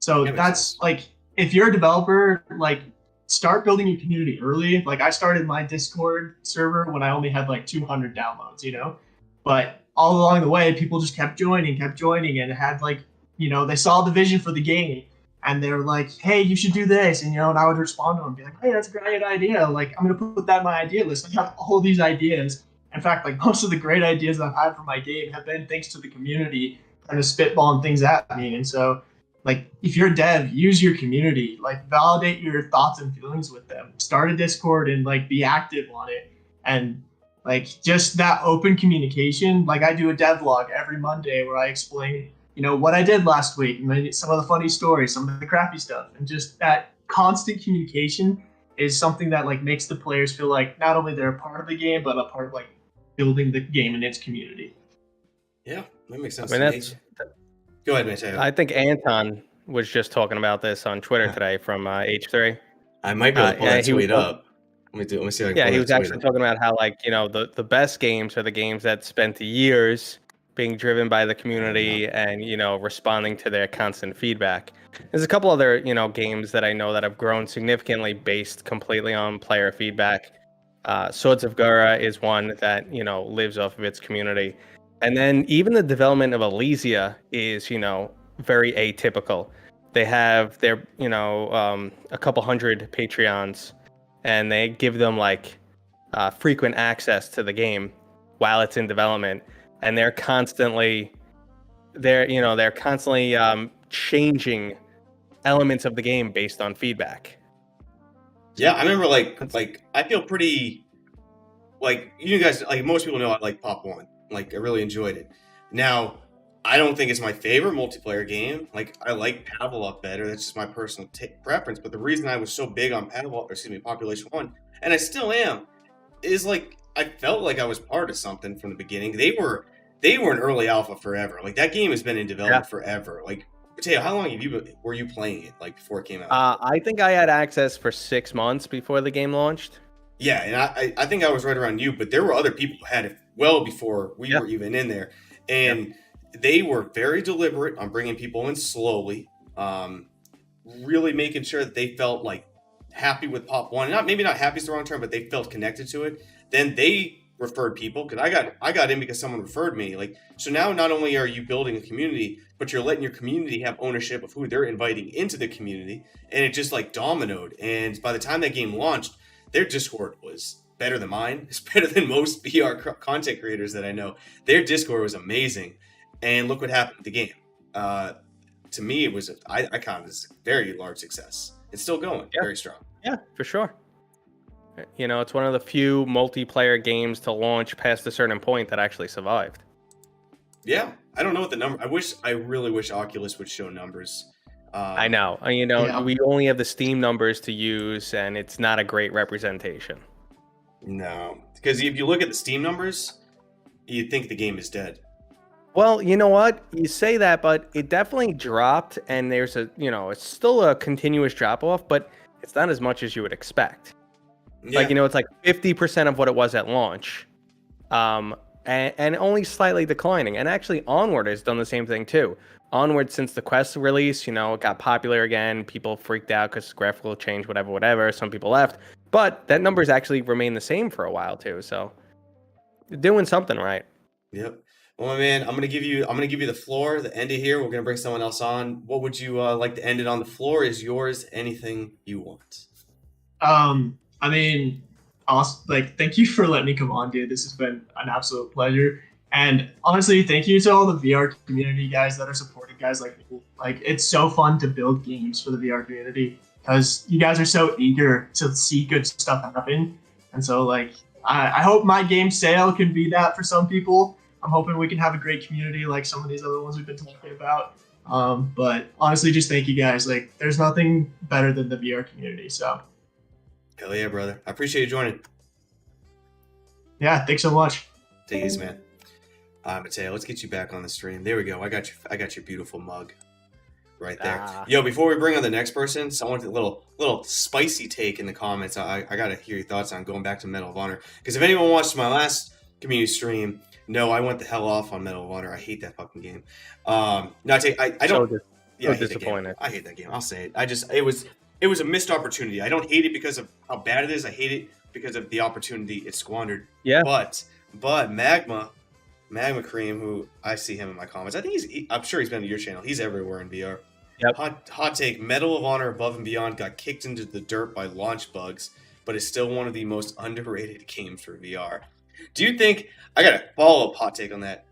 So that's, like, if you're a developer, like, start building your community early. Like, I started my Discord server when I only had, like, 200 downloads, But all along the way, people just kept joining, and it had like, they saw the vision for the game, and they were like, hey, you should do this, and I would respond to them and be like, hey, that's a great idea. Like, I'm gonna put that in my idea list. I have all these ideas. In fact, like most of the great ideas I've had for my game have been thanks to the community kind of spitballing things at me. And so, like, if you're a dev, use your community, like validate your thoughts and feelings with them. Start a Discord and like be active on it. And like just that open communication, like I do a devlog every Monday where I explain, what I did last week, and some of the funny stories, some of the crappy stuff, and just that constant communication is something that like makes the players feel like not only they're a part of the game, but a part of like building the game and its community. Yeah, that makes sense. I mean, Go ahead, Mateo. I think Anton was just talking about this on Twitter today from H3. I might be able to pull that tweet up. Let me see. Yeah, he was actually talking about how, like, the best games are the games that spent years being driven by the community and, responding to their constant feedback. There's a couple other, games that I know that have grown significantly based completely on player feedback. Swords of Gura is one that, lives off of its community. And then even the development of Elysia is, very atypical. They have their, a couple hundred Patreons. and they give them like frequent access to the game while it's in development, and they're constantly changing elements of the game based on feedback. Yeah, I remember like I feel pretty like you guys like most people know I like Pop One. Like I really enjoyed it. Now I don't think it's my favorite multiplayer game. Like I like Pavlov better. That's just my personal preference. But the reason I was so big on Population One, and I still am, is like I felt like I was part of something from the beginning. They were an early alpha forever. Like that game has been in development forever. Like Mateo, how long were you playing it like before it came out? I think I had access for 6 months before the game launched. Yeah, and I think I was right around you, but there were other people who had it well before we were even in there. And they were very deliberate on bringing people in slowly, really making sure that they felt like happy with Pop One. Maybe not happy is the wrong term, but they felt connected to it. Then they referred people because I got in because someone referred me. Like so now, not only are you building a community, but you're letting your community have ownership of who they're inviting into the community, and it just like dominoed. And by the time that game launched, their Discord was better than mine. It's better than most VR content creators that I know. Their Discord was amazing. And look what happened with the game. To me, it was I count it as a very large success. It's still going, very strong. Yeah, for sure. You know, it's one of the few multiplayer games to launch past a certain point that actually survived. Yeah, I don't know what the number. I really wish Oculus would show numbers. I know. We only have the Steam numbers to use, and it's not a great representation. No, because if you look at the Steam numbers, you'd think the game is dead. Well, you know what? You say that, but it definitely dropped, and there's it's still a continuous drop off, but it's not as much as you would expect. Yeah. Like, it's like 50% of what it was at launch, and only slightly declining. And actually, Onward has done the same thing too. Onward, since the Quest release, it got popular again. People freaked out because graphical change, whatever. Some people left, but that number's actually remained the same for a while too. So, you're doing something right. Yep. Well, man, I'm gonna give you the floor. The end of here, we're gonna bring someone else on. What would you like to end it on? The floor is yours. Anything you want. I mean, awesome. Like, thank you for letting me come on, dude. This has been an absolute pleasure. And honestly, thank you to all the VR community guys that are supporting guys like me. Like, it's so fun to build games for the VR community because you guys are so eager to see good stuff happen. And so, like, I hope my game sale can be that for some people. I'm hoping we can have a great community like some of these other ones we've been talking about. But honestly, just thank you guys. Like, there's nothing better than the VR community. So. Hell yeah, brother. I appreciate you joining. Yeah, thanks so much. Take it easy, man. Mateo, let's get you back on the stream. There we go. I got your beautiful mug right there. Yo, before we bring on the next person, someone with a little spicy take in the comments. I got to hear your thoughts on going back to Medal of Honor. Because if anyone watched my last community stream, no, I went the hell off on Medal of Honor. I hate that fucking game. I don't. I hate disappointed. I hate that game. I'll say it. It was a missed opportunity. I don't hate it because of how bad it is. I hate it because of the opportunity it squandered. Yeah. But Magma Cream, who I see him in my comments. I think I'm sure he's been to your channel. He's everywhere in VR. Yep. Hot take. Medal of Honor Above and Beyond got kicked into the dirt by launch bugs, but is still one of the most underrated games for VR. Do you think, I got a follow-up hot take on that.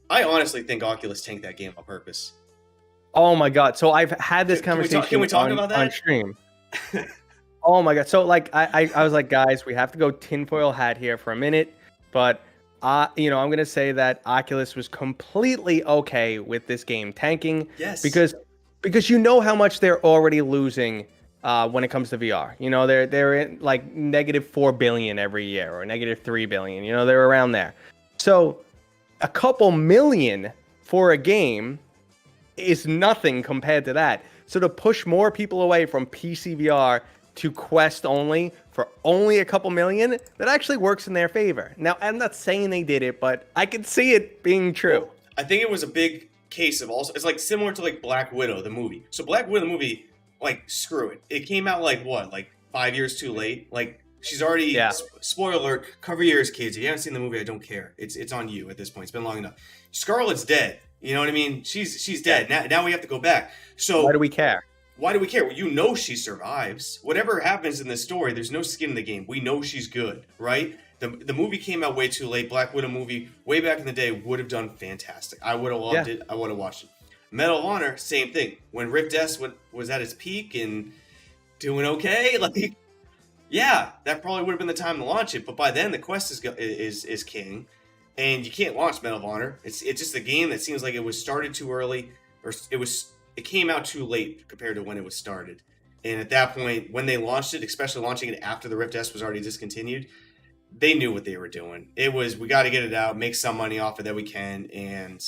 I honestly think Oculus tanked that game on purpose. Oh my god! So I've had this conversation. Can we talk about that on stream? Oh my god! So like I was like, guys, we have to go tinfoil hat here for a minute, but I'm gonna say that Oculus was completely okay with this game tanking. Yes. Because you know how much they're already losing when it comes to VR. They're in like -4 billion every year or -3 billion. They're around there. So a couple million for a game is nothing compared to that. So to push more people away from PC VR to Quest only for only a couple million, that actually works in their favor. Now, I'm not saying they did it, but I could see it being true. Well, I think it was a big case of also, it's like similar to like Black Widow, the movie. So Black Widow, the movie, like, screw it. It came out like 5 years too late? Like, she's already, spoiler alert, cover your ears, kids. If you haven't seen the movie, I don't care. It's on you at this point. It's been long enough. Scarlett's dead. You know what I mean? She's dead. Now we have to go back. So why do we care? why do we care? Well, you know she survives. Whatever happens in this story, there's no skin in the game. We know she's good, right? The movie came out way too late. Black Widow movie, way back in the day, would have done fantastic. I would have loved it. I would have watched it. Medal of Honor, same thing. When Rift S was at its peak and doing okay, like, yeah, that probably would have been the time to launch it. But by then, the Quest is king, and you can't launch Medal of Honor. It's just a game that seems like it was started too early, or it came out too late compared to when it was started. And at that point, when they launched it, especially launching it after the Rift S was already discontinued, they knew what they were doing. It was, we got to get it out, make some money off it that we can, and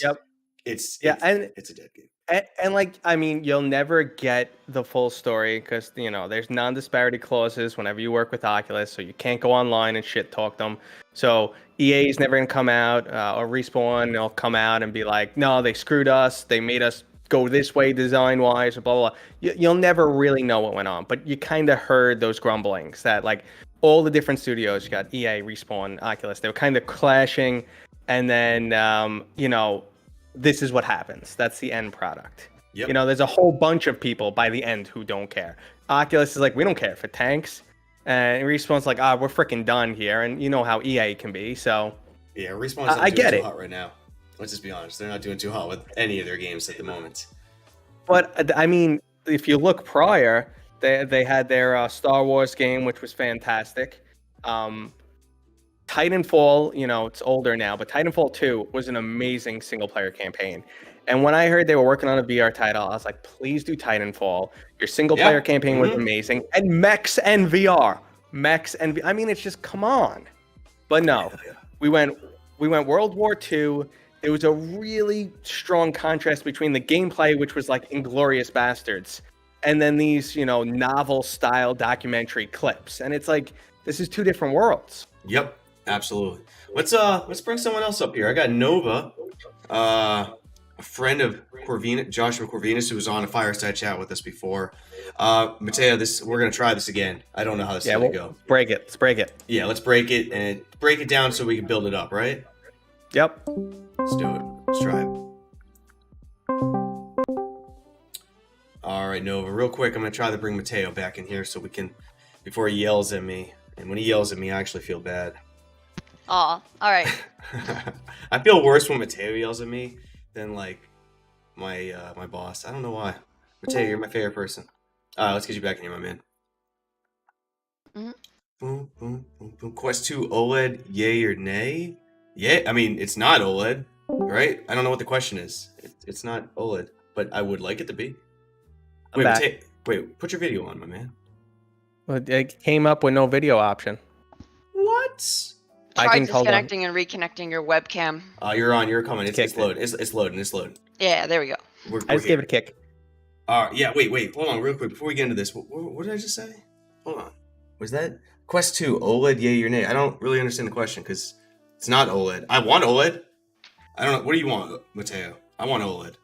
it's a dead game. And like, I mean, you'll never get the full story because, you know, there's non-disparity clauses whenever you work with Oculus, so you can't go online and shit talk them. So EA is never going to come out, or Respawn, they'll come out and be like, no, they screwed us, they made us go this way design-wise, or blah, blah, blah. You'll never really know what went on, but you kind of heard those grumblings that, like, all the different studios, you got EA, Respawn, Oculus, they were kind of clashing, and then, you know, this is what happens. That's the end product. Yep. You know, there's a whole bunch of people by the end who don't care. Oculus is like, we don't care if it tanks. And Respawn's like, we're freaking done here. And you know how EA can be, so... Yeah, Respawn's not doing too hot right now. Let's just be honest. They're not doing too hot with any of their games at the moment. But, I mean, if you look prior, they had their Star Wars game, which was fantastic. Titanfall, you know, it's older now, but Titanfall 2 was an amazing single-player campaign. And when I heard they were working on a VR title, I was like, please do Titanfall. Your single-player campaign was amazing. And mechs and VR. I mean, it's just, come on. But no, we went World War II. There was a really strong contrast between the gameplay, which was like Inglourious Bastards, and then these, you know, novel-style documentary clips. And it's like, this is two different worlds. Yep. Absolutely. Let's bring someone else up here. I got Nova, a friend of Joshua Corvinus, who was on a fireside chat with us before. Mateo, we're gonna try this again. I don't know how this is gonna go. Break it. Let's break it. Yeah, let's break it and break it down so we can build it up, right? Yep. Let's do it. Let's try it. All right, Nova. Real quick, I'm gonna try to bring Mateo back in here so we can, before he yells at me. And when he yells at me, I actually feel bad. Aw, all right. I feel worse when Mateo yells at me than like my boss. I don't know why. Mateo, you're my favorite person. Let's get you back in here, my man. Mm-hmm. Boom, boom, boom, boom. Quest 2 OLED, yay or nay? Yeah, I mean, it's not OLED, right? I don't know what the question is. It's not OLED, but I would like it to be. Wait, Mateo, put your video on, my man. Well, it came up with no video option. What? Try disconnecting and reconnecting your webcam. You're on. You're coming. It's loading. It's loading. Yeah, there we go. I just gave it a kick. Yeah. Wait. Hold on, real quick before we get into this. What did I just say? Hold on. Was that Quest 2 OLED? Yay or nay? I don't really understand the question because it's not OLED. I want OLED. I don't know. What do you want, Mateo? I want OLED.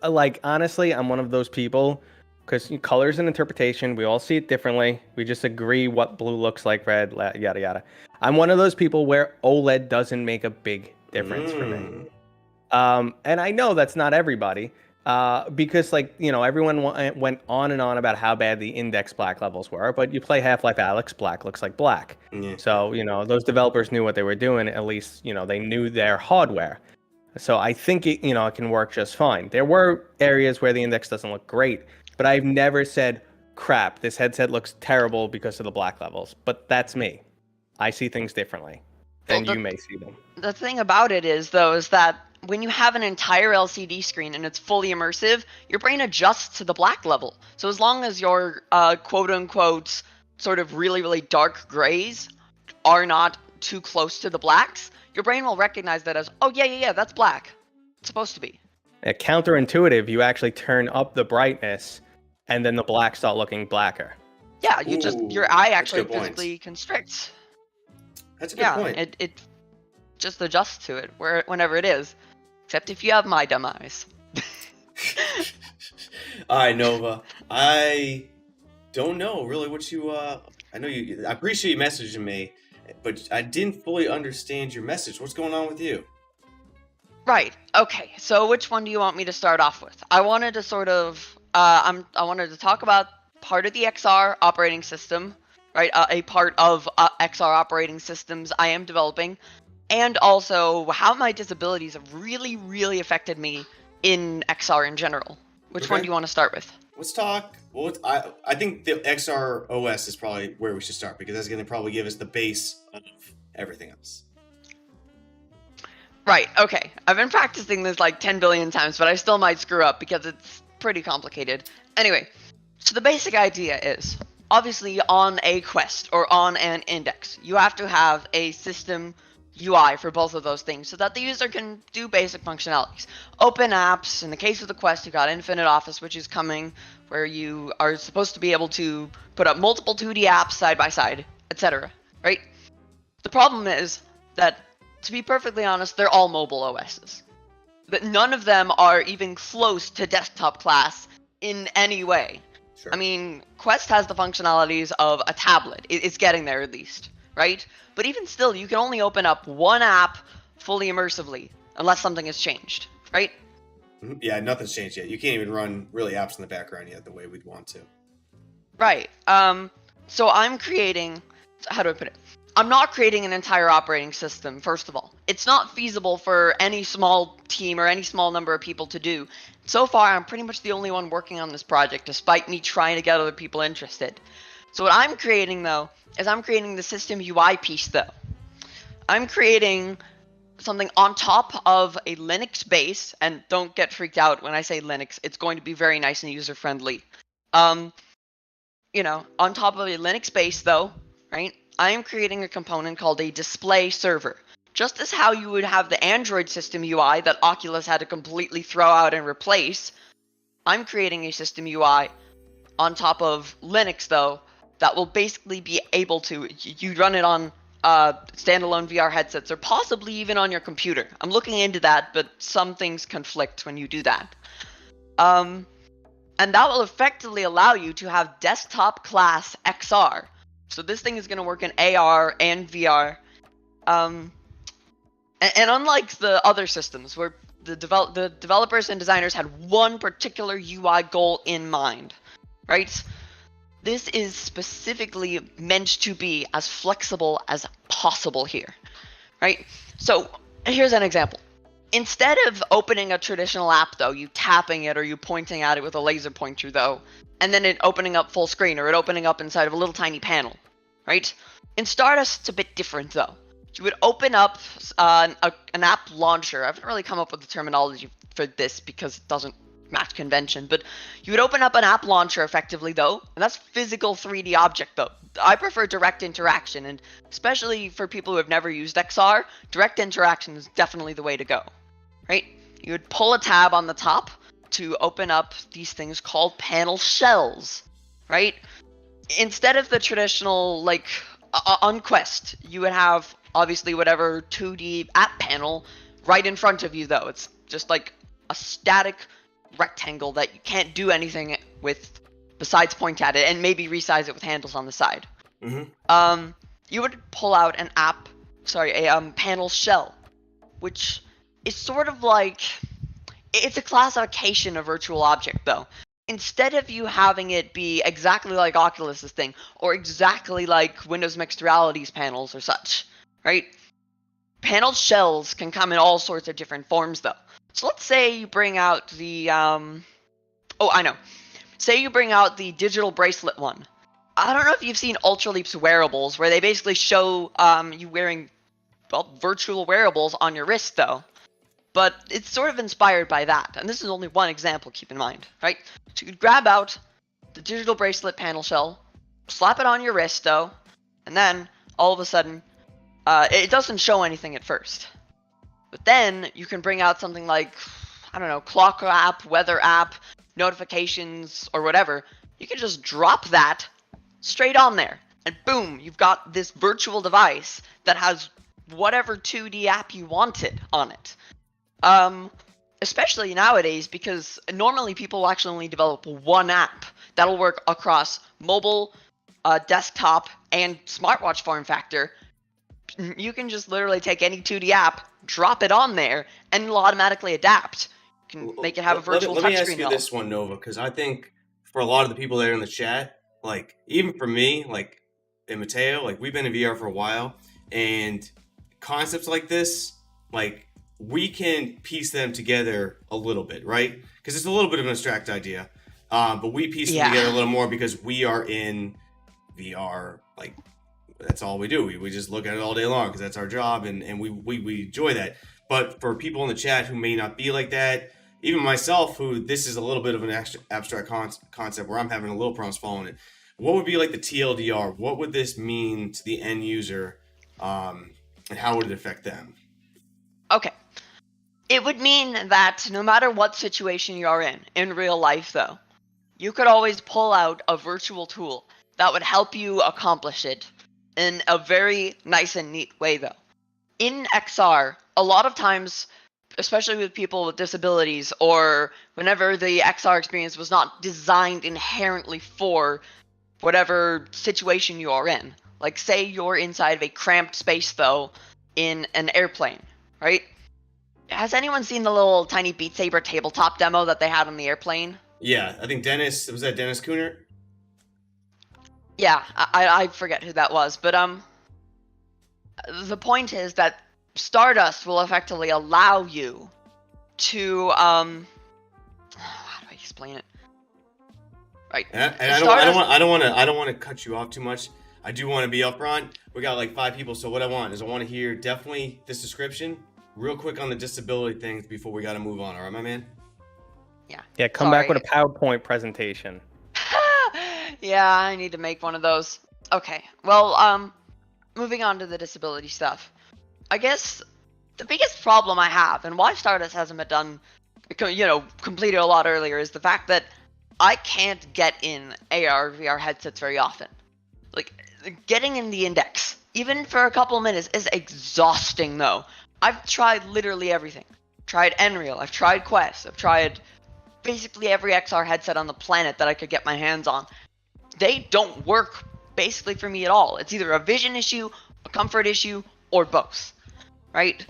Like, honestly, I'm one of those people. Because colors and interpretation, we all see it differently. We just agree what blue looks like red, yada, yada. I'm one of those people where OLED doesn't make a big difference for me. And I know that's not everybody. Because, like, you know, everyone went on and on about how bad the index black levels were. But you play Half-Life Alyx, black looks like black. Yeah. So, you know, those developers knew what they were doing. At least, you know, they knew their hardware. So I think, it can work just fine. There were areas where the index doesn't look great. But I've never said, crap, this headset looks terrible because of the black levels. But that's me. I see things differently than you may see them. The thing about it is that when you have an entire LCD screen and it's fully immersive, your brain adjusts to the black level. So as long as your quote-unquote sort of really, really dark grays are not too close to the blacks, your brain will recognize that as, oh, yeah, that's black. It's supposed to be. Counterintuitive, you actually turn up the brightness and then the blacks start looking blacker. Yeah, your eye actually physically constricts. That's a good point. It just adjusts to it whenever it is. Except if you have my dumb eyes. All right, Nova. I don't know really what you I appreciate you messaging me, but I didn't fully understand your message. What's going on with you? Right. Okay. So which one do you want me to start off with? I wanted to sort of I wanted to talk about part of the XR operating system, right? A part of XR operating systems I am developing, and also how my disabilities have really, really affected me in XR in general. Which one Okay. do you want to start with? Let's talk. Well, I think the XR OS is probably where we should start because that's going to probably give us the base of everything else. Right, okay. I've been practicing this like 10 billion times, but I still might screw up because it's pretty complicated. Anyway, so the basic idea is, obviously on a quest or on an index, you have to have a system UI for both of those things so that the user can do basic functionalities. Open apps, in the case of the quest, you got Infinite Office, which is coming, where you are supposed to be able to put up multiple 2D apps side by side, etc. Right? The problem is that, to be perfectly honest, they're all mobile OSs. But none of them are even close to desktop class in any way. Sure. I mean, Quest has the functionalities of a tablet. It's getting there at least, right? But even still, you can only open up one app fully immersively, unless something has changed, right? Yeah, nothing's changed yet. You can't even run really apps in the background yet the way we'd want to. Right. So I'm creating... How do I put it? I'm not creating an entire operating system, first of all. It's not feasible for any small team or any small number of people to do. So far, I'm pretty much the only one working on this project, despite me trying to get other people interested. So what I'm creating, though, is I'm creating the system UI piece, though. I'm creating something on top of a Linux base, and don't get freaked out when I say Linux. It's going to be very nice and user-friendly. On top of a Linux base, though, right? I am creating a component called a display server. Just as how you would have the Android system UI that Oculus had to completely throw out and replace, I'm creating a system UI on top of Linux, though, that will basically be able to, you run it on standalone VR headsets or possibly even on your computer. I'm looking into that, but some things conflict when you do that. And that will effectively allow you to have desktop class XR. So this thing is going to work in AR and VR. And unlike the other systems where the developers and designers had one particular UI goal in mind, right? This is specifically meant to be as flexible as possible here, right? So here's an example. Instead of opening a traditional app, though, you tapping it or you pointing at it with a laser pointer, though, and then it opening up full screen or it opening up inside of a little tiny panel, right? In Stardust, it's a bit different, though. You would open up an app launcher. I haven't really come up with the terminology for this because it doesn't match convention, but you would open up an app launcher effectively, though, and that's physical 3D object, though. I prefer direct interaction, and especially for people who have never used XR, direct interaction is definitely the way to go, right? You would pull a tab on the top to open up these things called panel shells, right? Instead of the traditional, like, on Quest, you would have, obviously, whatever 2D app panel right in front of you, though. It's just like a static rectangle that you can't do anything with besides point at it and maybe resize it with handles on the side. Mm-hmm. You would pull out a panel shell, which is sort of like, it's a classification of virtual object, though. Instead of you having it be exactly like Oculus's thing, or exactly like Windows Mixed Reality's panels or such, right? Panel shells can come in all sorts of different forms, though. So let's say you bring out the, Say you bring out the digital bracelet one. I don't know if you've seen Ultraleap's wearables, where they basically show you wearing, virtual wearables on your wrist, though. But it's sort of inspired by that, and this is only one example, keep in mind, right? So you could grab out the digital bracelet panel shell, slap it on your wrist, though, and then, all of a sudden, it doesn't show anything at first. But then, you can bring out something like, I don't know, clock app, weather app, notifications, or whatever. You can just drop that straight on there, and boom, you've got this virtual device that has whatever 2D app you wanted on it. Especially nowadays, because normally people will actually only develop one app that'll work across mobile, desktop, and smartwatch form factor. You can just literally take any 2D app, drop it on there, and it'll automatically adapt. can make it have a virtual Let me ask touchscreen. you this one, Nova, because I think for a lot of the people there in the chat, like even for me, like and Mateo, like we've been in VR for a while, and concepts like this, like we can piece them together a little bit, right? Because it's a little bit of an abstract idea, but we piece them together a little more because we are in VR. Like that's all we do. We just look at it all day long because that's our job, and we enjoy that. But for people in the chat who may not be like that, even myself, who this is a little bit of an abstract concept where I'm having a little problems following it. What would be like the TLDR? What would this mean to the end user, and how would it affect them? Okay. It would mean that no matter what situation you're in real life though, you could always pull out a virtual tool that would help you accomplish it in a very nice and neat way though. In XR, a lot of times, especially with people with disabilities or whenever the XR experience was not designed inherently for whatever situation you are in. Like say you're inside of a cramped space though in an airplane, right? Has anyone seen the little tiny Beat Saber tabletop demo that they had on the airplane? Yeah, I think Dennis, was that Dennis Cooner? Yeah, I forget who that was, but the point is that Stardust will effectively allow you to how do I explain it? Right. And I don't want to cut you off too much. I do want to be upfront. We got like 5 people, so what I want to hear definitely this description real quick on the disability things before we got to move on. All right, my man? Yeah, come back with a PowerPoint presentation. Yeah, I need to make one of those. Okay, well, moving on to the disability stuff. I guess the biggest problem I have, and why Stardust hasn't been done, completed a lot earlier, is the fact that I can't get in AR, VR headsets very often. Like, getting in the index, even for a couple of minutes, is exhausting, though. I've tried literally everything. Tried Nreal, I've tried Quest, I've tried basically every XR headset on the planet that I could get my hands on. They don't work basically for me at all. It's either a vision issue, a comfort issue, or both, right?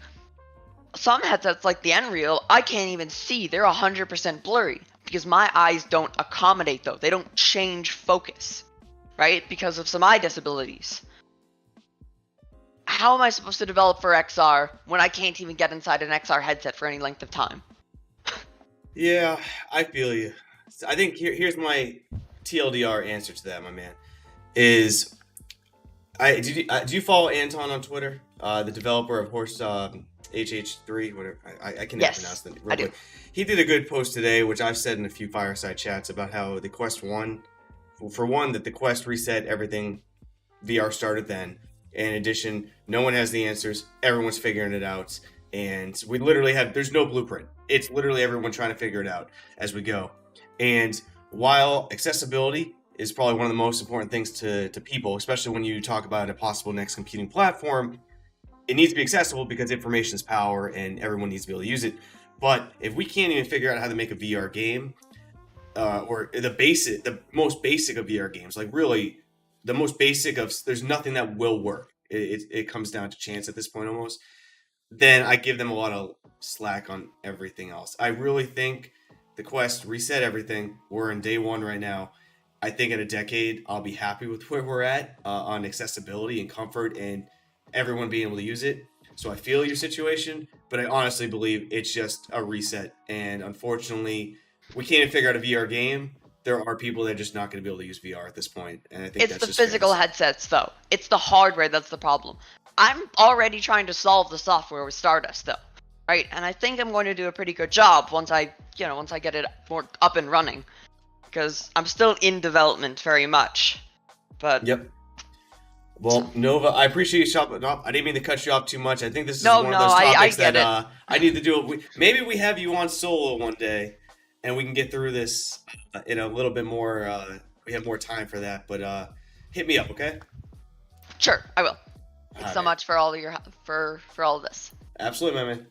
Some headsets like the Nreal, I can't even see. They're 100% blurry because my eyes don't accommodate those. They don't change focus, right? Because of some eye disabilities. How am I supposed to develop for XR when I can't even get inside an XR headset for any length of time? Yeah, I feel you. I think here's my TLDR answer to that, my man. Is do you follow Anton on Twitter, the developer of Horse HH3, whatever? I can never pronounce the real quick. He did a good post today, which I've said in a few fireside chats about how the Quest 1, for one, that the Quest reset everything. VR started then. In addition, no one has the answers. Everyone's figuring it out. And we literally there's no blueprint. It's literally everyone trying to figure it out as we go. And while accessibility is probably one of the most important things to people, especially when you talk about a possible next computing platform, it needs to be accessible because information is power and everyone needs to be able to use it. But if we can't even figure out how to make a VR game, or the most basic of VR games, like really the most basic of, there's nothing that will work. It comes down to chance at this point almost. Then I give them a lot of slack on everything else. I really think the Quest reset everything. We're in day 1 right now. I think in a decade, I'll be happy with where we're at on accessibility and comfort and everyone being able to use it. So I feel your situation, but I honestly believe it's just a reset. And unfortunately, we can't even figure out a VR game. There are people that are just not going to be able to use VR at this point. And I think it's the physical headsets, though. It's the hardware that's the problem. I'm already trying to solve the software with Stardust, though, right? And I think I'm going to do a pretty good job once I get it more up and running, because I'm still in development very much. But yep. Well, Nova, I appreciate you shopping up. I didn't mean to cut you off too much. I think this is one of those topics that I need to do. Maybe we have you on solo one day, and we can get through this in a little bit more. We have more time for that, but hit me up, okay? Sure, I will. Thanks so much for all all of this. Absolutely, my man.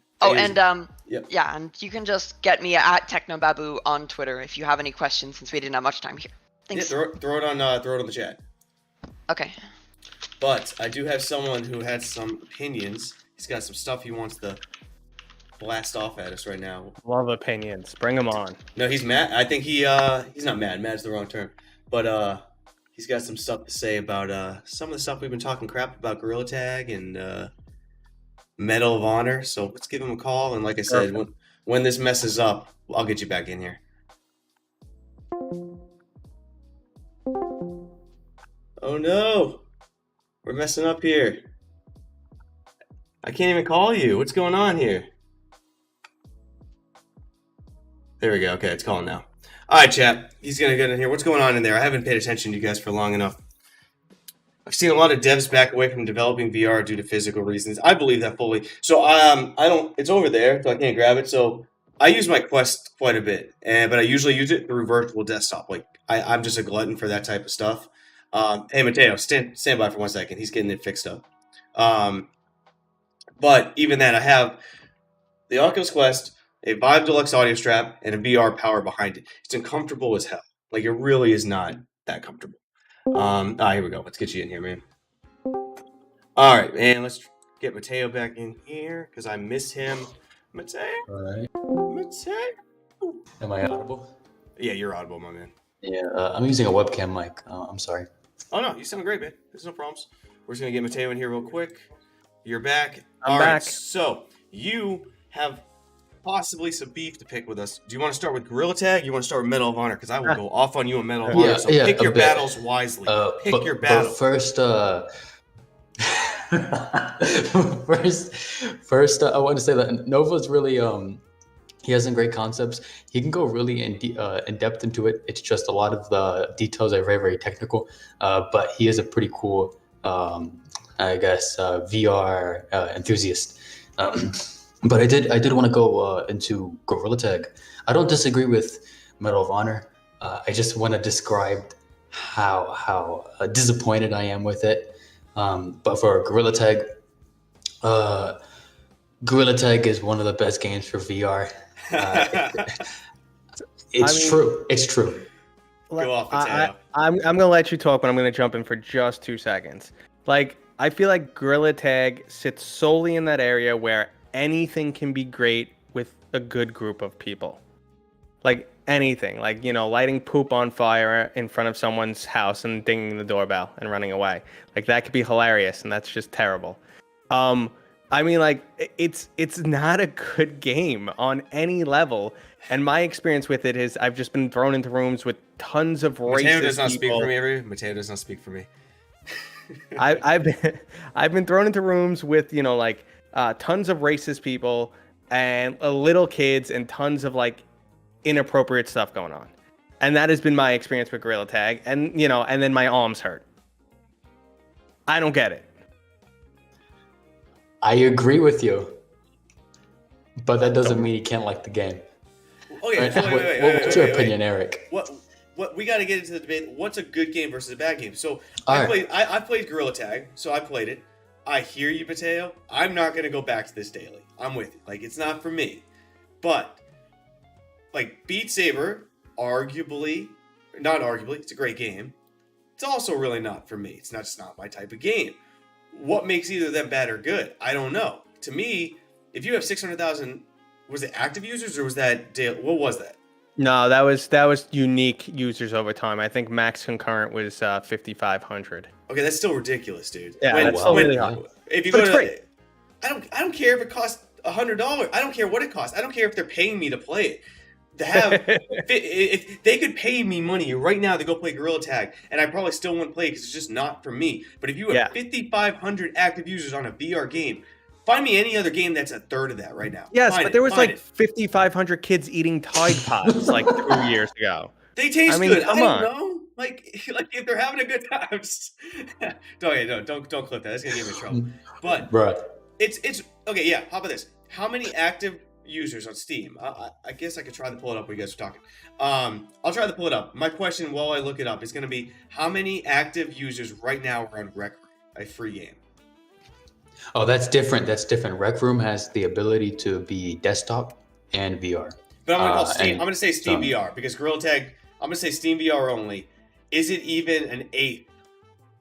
Yeah, and you can just get me at TechnoBabu on Twitter if you have any questions, since we didn't have much time here. Thanks. Yeah, throw it on the chat. Okay. But I do have someone who had some opinions. He's got some stuff he wants to blast off at us right now. Love opinions. Bring them on. No, he's mad. I think he's not mad. Mad's the wrong term, but he's got some stuff to say about some of the stuff we've been talking crap about Gorilla Tag and Medal of Honor. So let's give him a call. And like I said, when this messes up, I'll get you back in here. Oh no, we're messing up here. I can't even call you. What's going on here? There we go. Okay, it's calling now. All right, chat. He's going to get in here. What's going on in there? I haven't paid attention to you guys for long enough. I've seen a lot of devs back away from developing VR due to physical reasons. I believe that fully. So I don't. It's over there, so I can't grab it. So I use my Quest quite a bit, but I usually use it through virtual desktop. Like I'm just a glutton for that type of stuff. Hey, Mateo, stand by for 1 second. He's getting it fixed up. But even then, I have the Oculus Quest, a Vive Deluxe audio strap, and a VR power behind it. It's uncomfortable as hell. Like, it really is not that comfortable. Here we go. Let's get you in here, man. All right, man. Let's get Mateo back in here because I miss him. Mateo. All right. Mateo. Am I audible? Yeah, you're audible, my man. Yeah, I'm using a webcam mic. I'm sorry. Oh, no. You sound great, man. There's no problems. We're just going to get Mateo in here real quick. You're back. I'm All right, back. so you have possibly some beef to pick with us. Do you want to start with Gorilla Tag? Or you want to start with Medal of Honor? Because I will go off on you on Medal of Honor. So pick your battles wisely. Pick your battle. But first, I want to say that Nova's really he has some great concepts. He can go really in depth into it. It's just a lot of the details are very, very technical. But he is a pretty cool, I guess, VR enthusiast. But I did want to go into Gorilla Tag. I don't disagree with Medal of Honor. I just want to describe how disappointed I am with it. But for Gorilla Tag, Gorilla Tag is one of the best games for VR. True. It's true. Go off, Mateo. I'm gonna let you talk, but I'm gonna jump in for just 2 seconds. Like, I feel like Gorilla Tag sits solely in that area where anything can be great with a good group of people. Like anything, like, you know, lighting poop on fire in front of someone's house and dinging the doorbell and running away. Like, that could be hilarious, and that's just terrible. I mean, like, it's not a good game on any level. And my experience with it is I've just been thrown into rooms with tons of racist Mateo does not people. speak for me, everybody. Mateo does not speak for me. I've been thrown into rooms with, you know, like tons of racist people and little kids and tons of like inappropriate stuff going on. And that has been my experience with Gorilla Tag. And, you know, and then my arms hurt. I don't get it. I agree with you, but that doesn't mean you can't like the game. Okay, Right? so wait, What's your opinion, Eric? What we got to get into the debate. What's a good game versus a bad game? So All I played Gorilla Tag, so I played it. I hear you, Mateo. I'm not gonna go back to this daily. I'm with you. Like, it's not for me. But like Beat Saber, not arguably, it's a great game. It's also really not for me. It's just not my type of game. What makes either of them bad or good? I don't know. To me, if you have 600,000, was it active users or was that what was that? No, that was unique users over time. I think max concurrent was 5,500. Okay, that's still ridiculous, dude. Yeah, that's still really high. If you But go it's to, free. I don't care if it costs $100. I don't care what it costs. I don't care if they're paying me to play it. To have, if they could pay me money right now to go play Gorilla Tag, and I probably still wouldn't play because it's just not for me. But if you have 5,500 active users on a VR game, find me any other game that's a third of that right now. Yes, Find but it, there was find like it. 5,500 kids eating Tide Pods like 2 years ago. They taste I mean, good. come I on. don't know. Like if they're having a good time. Don't clip that. That's gonna get me in trouble. But Bruh. it's okay. Yeah. How about this? How many active users on Steam? I guess I could try to pull it up while you guys are talking. I'll try to pull it up. My question while I look it up is going to be how many active users right now are on Rec Room, a free game? Oh, that's different. Rec Room has the ability to be desktop and VR. But I'm going to call Steam. and I'm going to say Steam some- VR because Gorilla Tag. I'm going to say Steam VR only. Is it even an eighth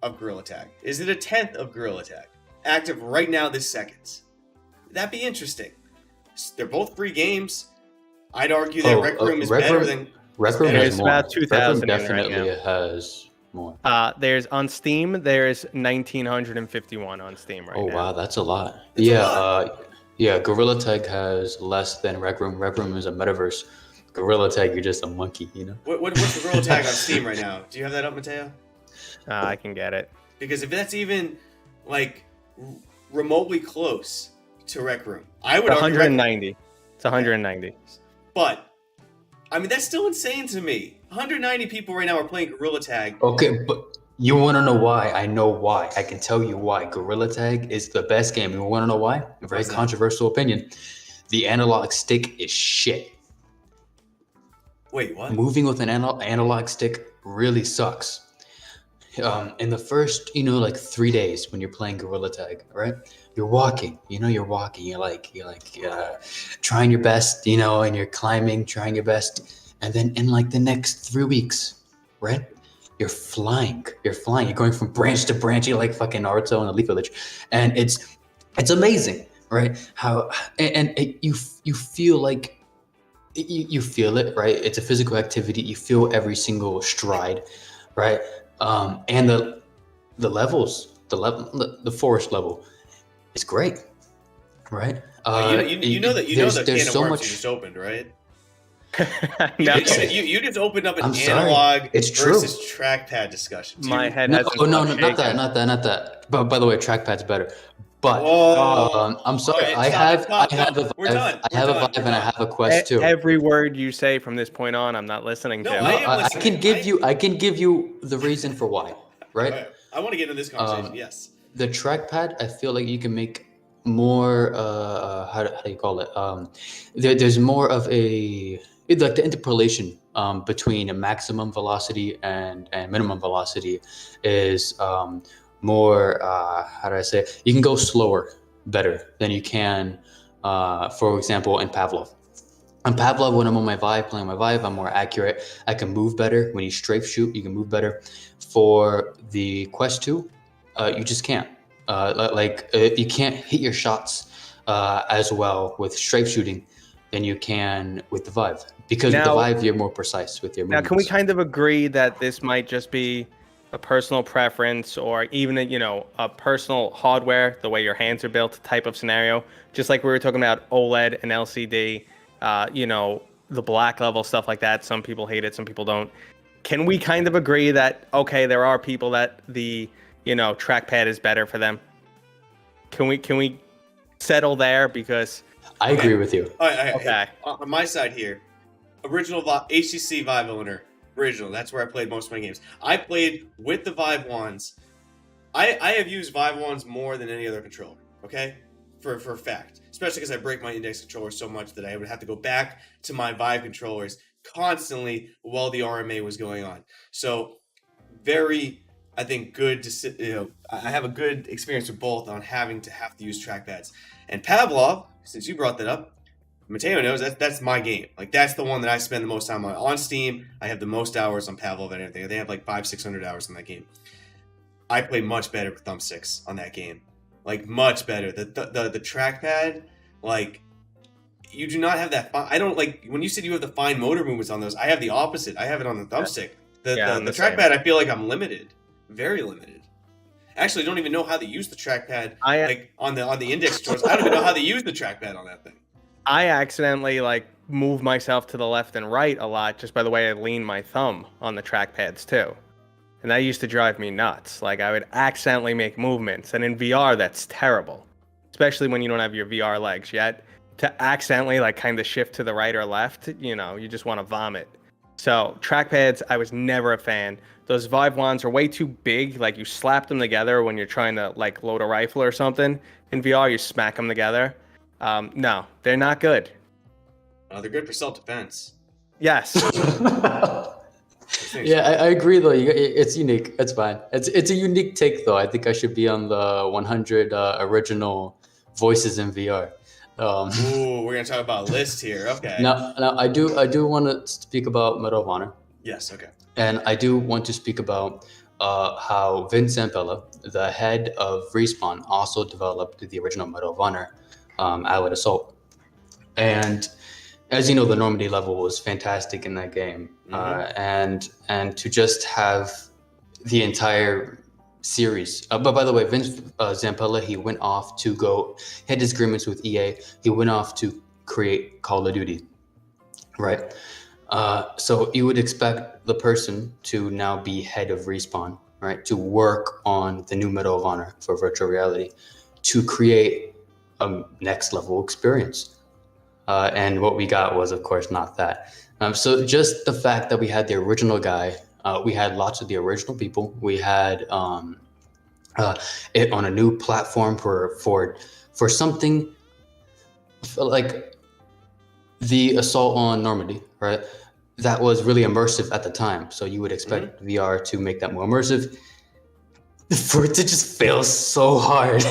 of Gorilla Tag? Is it a tenth of Gorilla Tag? Active right now this second. That'd be interesting. They're both free games. I'd argue that Rec Room is better than. Rec Room better. has There's more. about Rec 2,000 Room in right definitely now. has more. There's on Steam. There's 1,951 on Steam right Oh now. wow, that's a lot. That's a yeah, lot. Gorilla Tag has less than Rec Room. Rec Room is a metaverse. Gorilla Tag, you're just a monkey, you know. What's the Gorilla Tag on Steam right now? Do you have that up, Mateo? I can get it. Because if that's even like remotely close to Rec Room, I would It's argue 190. It's 190. But I mean, that's still insane to me. 190 people right now are playing Gorilla Tag. Okay, but you want to know why? I know why. I can tell you why. Gorilla Tag is the best game. You want to know why? A very controversial opinion. The analog stick is shit. Wait, what? Moving with an analog stick really sucks. In the first, 3 days when you're playing Gorilla Tag, right? You're walking, you're trying your best, and you're climbing, trying your best. And then in like the next 3 weeks, right? You're flying, you're going from branch to branch, you're like fucking Naruto in a Leaf Village. And it's amazing, right? You feel like, you feel it, right? It's a physical activity. You feel every single stride, right? And the levels, the forest level is great, right? You know the can of so worms much. you just opened, right? No, You just opened up an I'm sorry. analog It's true. versus trackpad discussion. my head No, hasn't no, stopped not shaking. that. But by the way, trackpad's better. But I'm sorry, All right, I have stop. a vibe. We're done. I have We're a done. vibe, and I have a quest too. Every word you say from this point on, I'm not listening No, to. I am I listening. can give you the reason for why, right? All right. I want to get into this conversation. Yes. The trackpad, I feel like you can make more. How do you call it? There's more of like the interpolation between a maximum velocity and minimum velocity is more. How do I say it? You can go slower better than you can, for example, in Pavlov. On Pavlov, when I'm on my Vive, playing my Vive, I'm more accurate. I can move better. When you strafe shoot, you can move better. For the Quest 2, you just can't. You can't hit your shots as well with strafe shooting than you can with the Vive. Because with the Vive, you're more precise with your movements. Now, can we kind of agree that this might just be a personal preference or even a personal hardware, the way your hands are built type of scenario? Just like we were talking about OLED and LCD, the black level stuff like that. Some people hate it, some people don't. Can we kind of agree that, okay, there are people that the, trackpad is better for them? Can we settle there? Because I agree with you. All right. Okay. On my side here, original HTC Vive owner. Original. That's where I played most of my games. I played with the Vive wands. I have used Vive wands more than any other controller. Okay, for a fact. Especially because I break my index controller so much that I would have to go back to my Vive controllers constantly while the RMA was going on. So very, I think, good to sit. I have a good experience with both on having to use trackpads. And Pavlov, since you brought that up, Mateo knows that's my game. Like, that's the one that I spend the most time on Steam. I have the most hours on Pavlov and everything. They have like 500-600 hours in that game. I play much better with thumbsticks on that game. Like, much better. The trackpad, like, you do not have that. I don't like when you said you have the fine motor movements on those. I have the opposite. I have it on the thumbstick. The trackpad, I feel like I'm limited, very limited. Actually, I don't even know how to use the trackpad. Like on the index controls, I don't even know how to use the trackpad on that thing. I accidentally move myself to the left and right a lot just by the way I lean my thumb on the trackpads too. And that used to drive me nuts. Like, I would accidentally make movements. And in VR, that's terrible. Especially when you don't have your VR legs yet. To accidentally kind of shift to the right or left, you just want to vomit. So trackpads, I was never a fan. Those Vive wands are way too big. Like, you slap them together when you're trying to load a rifle or something. In VR, you smack them together. No, they're not good. They're good for self-defense. Yes. Yeah, I agree though. It's unique. It's fine. It's a unique take though. I think I should be on the 100 original voices in VR. Ooh, we're gonna talk about lists here. Okay. Now I do want to speak about Medal of Honor. Yes. Okay. And I do want to speak about how Vince Zampella, the head of Respawn, also developed the original Medal of Honor, Allied Assault. And as you know, the Normandy level was fantastic in that game. And to just have the entire series. But by the way, Vince Zampella, he had disagreements with EA. He went off to create Call of Duty, right? So you would expect the person to now be head of Respawn, right? To work on the new Medal of Honor for virtual reality, to create a next level experience. And what we got was, of course, not that. So just the fact that we had the original guy, we had lots of the original people. We had it on a new platform for something like the assault on Normandy, right? That was really immersive at the time. So you would expect VR to make that more immersive. For it to just fail so hard.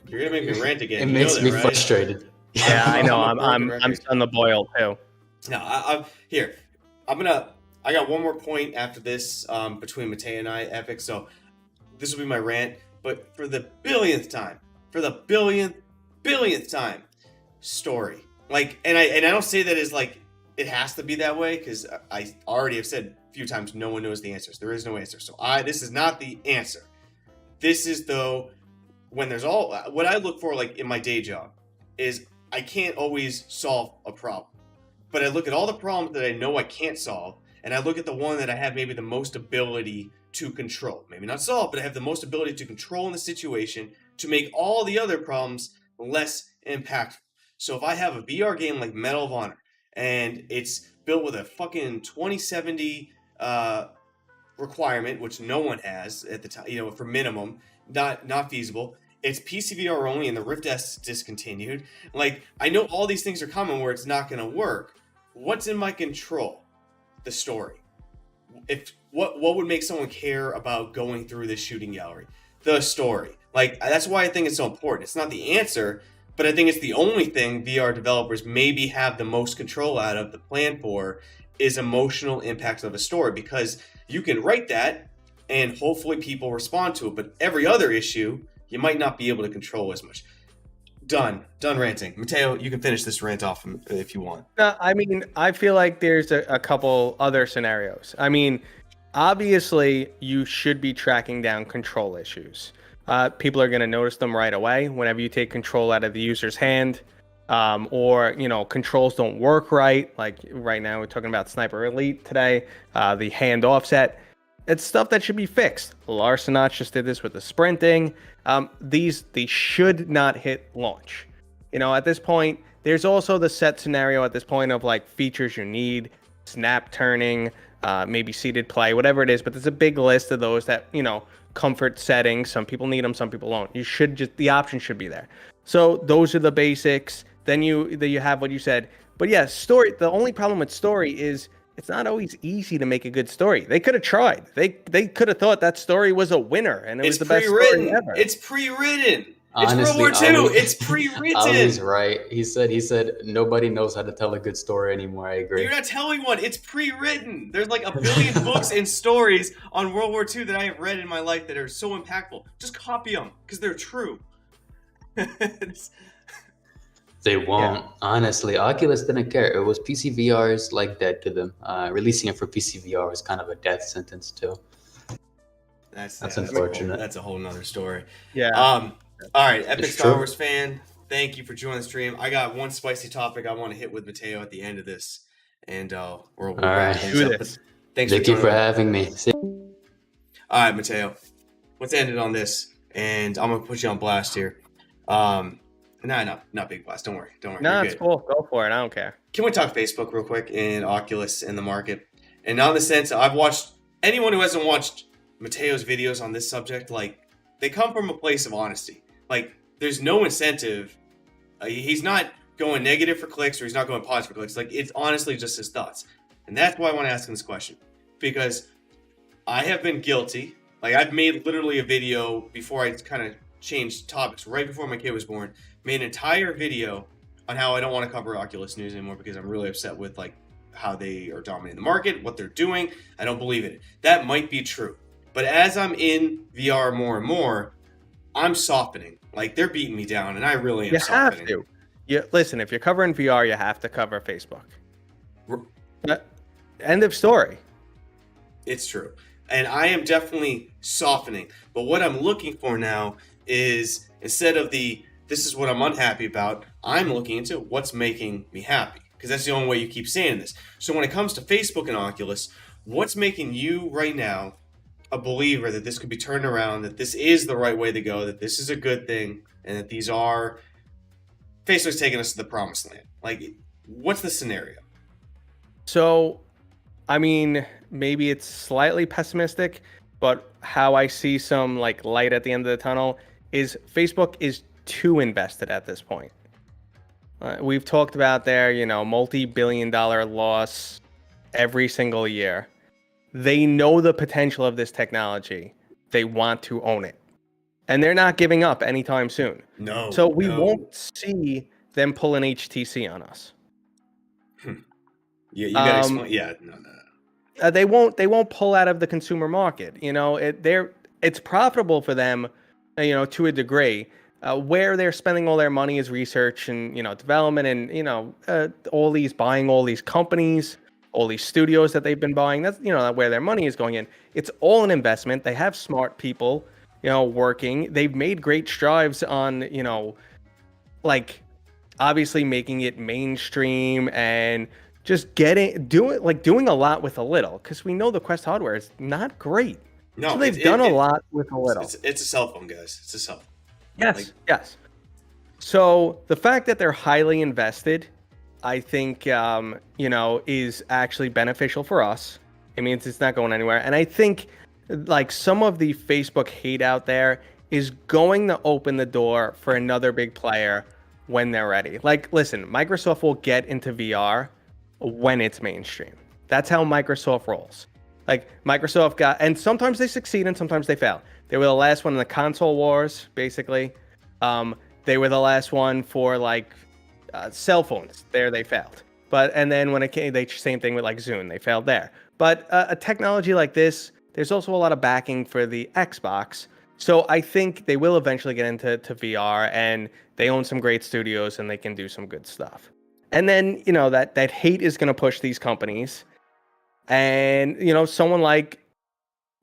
You're gonna make me rant again. It makes me frustrated. Yeah, I know. I'm a broken I'm record. on the boil too. No, I'm here. I got one more point after this between Mateo and I, Epic. So this will be my rant. But for the billionth time, billionth time, story. Like, and I don't say that as like it has to be that way, because I already have said a few times no one knows the answers. There is no answer. So this is not the answer. This is though when there's what I look for, like in my day job, is I can't always solve a problem. But I look at all the problems that I know I can't solve, and I look at the one that I have maybe the most ability to control. Maybe not solve, but I have the most ability to control in the situation to make all the other problems less impactful. So if I have a VR game like Medal of Honor, and it's built with a fucking 2070 requirement, which no one has at the time, for minimum, not feasible. It's PCVR only, and the Rift S discontinued. Like, I know all these things are coming where it's not going to work. What's in my control? The story. What would make someone care about going through this shooting gallery? The story. Like, that's why I think it's so important. It's not the answer, but I think it's the only thing VR developers maybe have the most control out of the plan for is emotional impact of a story, because you can write that and hopefully people respond to it, but every other issue you might not be able to control as much. Done ranting. Mateo, you can finish this rant off if you want. I mean, I feel like there's a couple other scenarios. I mean, obviously, you should be tracking down control issues. People are going to notice them right away whenever you take control out of the user's hand, or controls don't work right. Like right now, we're talking about Sniper Elite today. The hand offset. It's stuff that should be fixed. Larsonaut just did this with the sprinting. These should not hit launch. At this point, there's also the set scenario at this point of like features you need, snap turning, maybe seated play, whatever it is. But there's a big list of those that, comfort settings. Some people need them, some people don't. The option should be there. So those are the basics. Then you have what you said. But yeah, story. The only problem with story is it's not always easy to make a good story. They could have tried. They could have thought that story was a winner and it was the best story ever. It's pre-written. Honestly, it's World War II. It's pre-written. Ali's right. He said nobody knows how to tell a good story anymore. I agree. You're not telling one. It's pre-written. There's like a billion books and stories on World War II that I have read in my life that are so impactful. Just copy them because they're true. They won't. Yeah. Honestly, Oculus didn't care. It was PCVR's like dead to them. Releasing it for PCVR was kind of a death sentence too. That's unfortunate. That's a whole nother story. Yeah. All right, Epic Star Wars fan, thank you for joining the stream. I got one spicy topic I want to hit with Mateo at the end of this, and we'll all right. Thanks. Thank you for having me. All right, Mateo, let's end it on this, and I'm gonna put you on blast here. Not big blast. Don't worry. No, it's cool. Go for it. I don't care. Can we talk Facebook real quick and Oculus in the market? And not in the sense I've watched anyone who hasn't watched Mateo's videos on this subject, like they come from a place of honesty. Like there's no incentive. He's not going negative for clicks or he's not going positive for clicks. Like it's honestly just his thoughts. And that's why I want to ask him this question, because I have been guilty. Like I've made literally a video before I kind of changed topics right before my kid was born. Made an entire video on how I don't want to cover Oculus news anymore because I'm really upset with like how they are dominating the market, what they're doing. I don't believe in it. That might be true. But as I'm in VR more and more, I'm softening. Like they're beating me down and I really am softening. Listen, if you're covering VR, you have to cover Facebook. R- End of story. It's true. And I am definitely softening. But what I'm looking for now is, instead of this is what I'm unhappy about, I'm looking into what's making me happy. Because that's the only way you keep saying this. So when it comes to Facebook and Oculus, what's making you right now a believer that this could be turned around, that this is the right way to go, that this is a good thing, and that Facebook's taking us to the promised land? Like, what's the scenario? So, I mean, maybe it's slightly pessimistic, but how I see some like light at the end of the tunnel is Facebook is too invested at this point. We've talked about their, multi-billion-dollar loss every single year. They know the potential of this technology. They want to own it. And they're not giving up anytime soon. No. So we won't see them pull an HTC on us. Yeah, you gotta explain. Yeah, no. They won't pull out of the consumer market. It's profitable for them, to a degree. Where they're spending all their money is research and development, and buying all these companies, all these studios that they've been buying. That's where their money is going in. It's all an investment. They have smart people, working. They've made great strides on like obviously making it mainstream and just doing a lot with a little, because we know the Quest hardware is not great. No, so they've done a lot with a little. It's a cell phone, guys. It's a cell phone. Yes, yes. So the fact that they're highly invested, I think, is actually beneficial for us. It means it's not going anywhere. And I think, like, some of the Facebook hate out there is going to open the door for another big player when they're ready. Like, listen, Microsoft will get into VR when it's mainstream. That's how Microsoft rolls. Like, Microsoft and sometimes they succeed and sometimes they fail. They were the last one in the console wars, basically. They were the last one for cell phones. There they failed. And then when it came, same thing with like Zune, they failed there. But a technology like this, there's also a lot of backing for the Xbox. So I think they will eventually get into VR, and they own some great studios and they can do some good stuff. And then, that hate is going to push these companies. And, someone like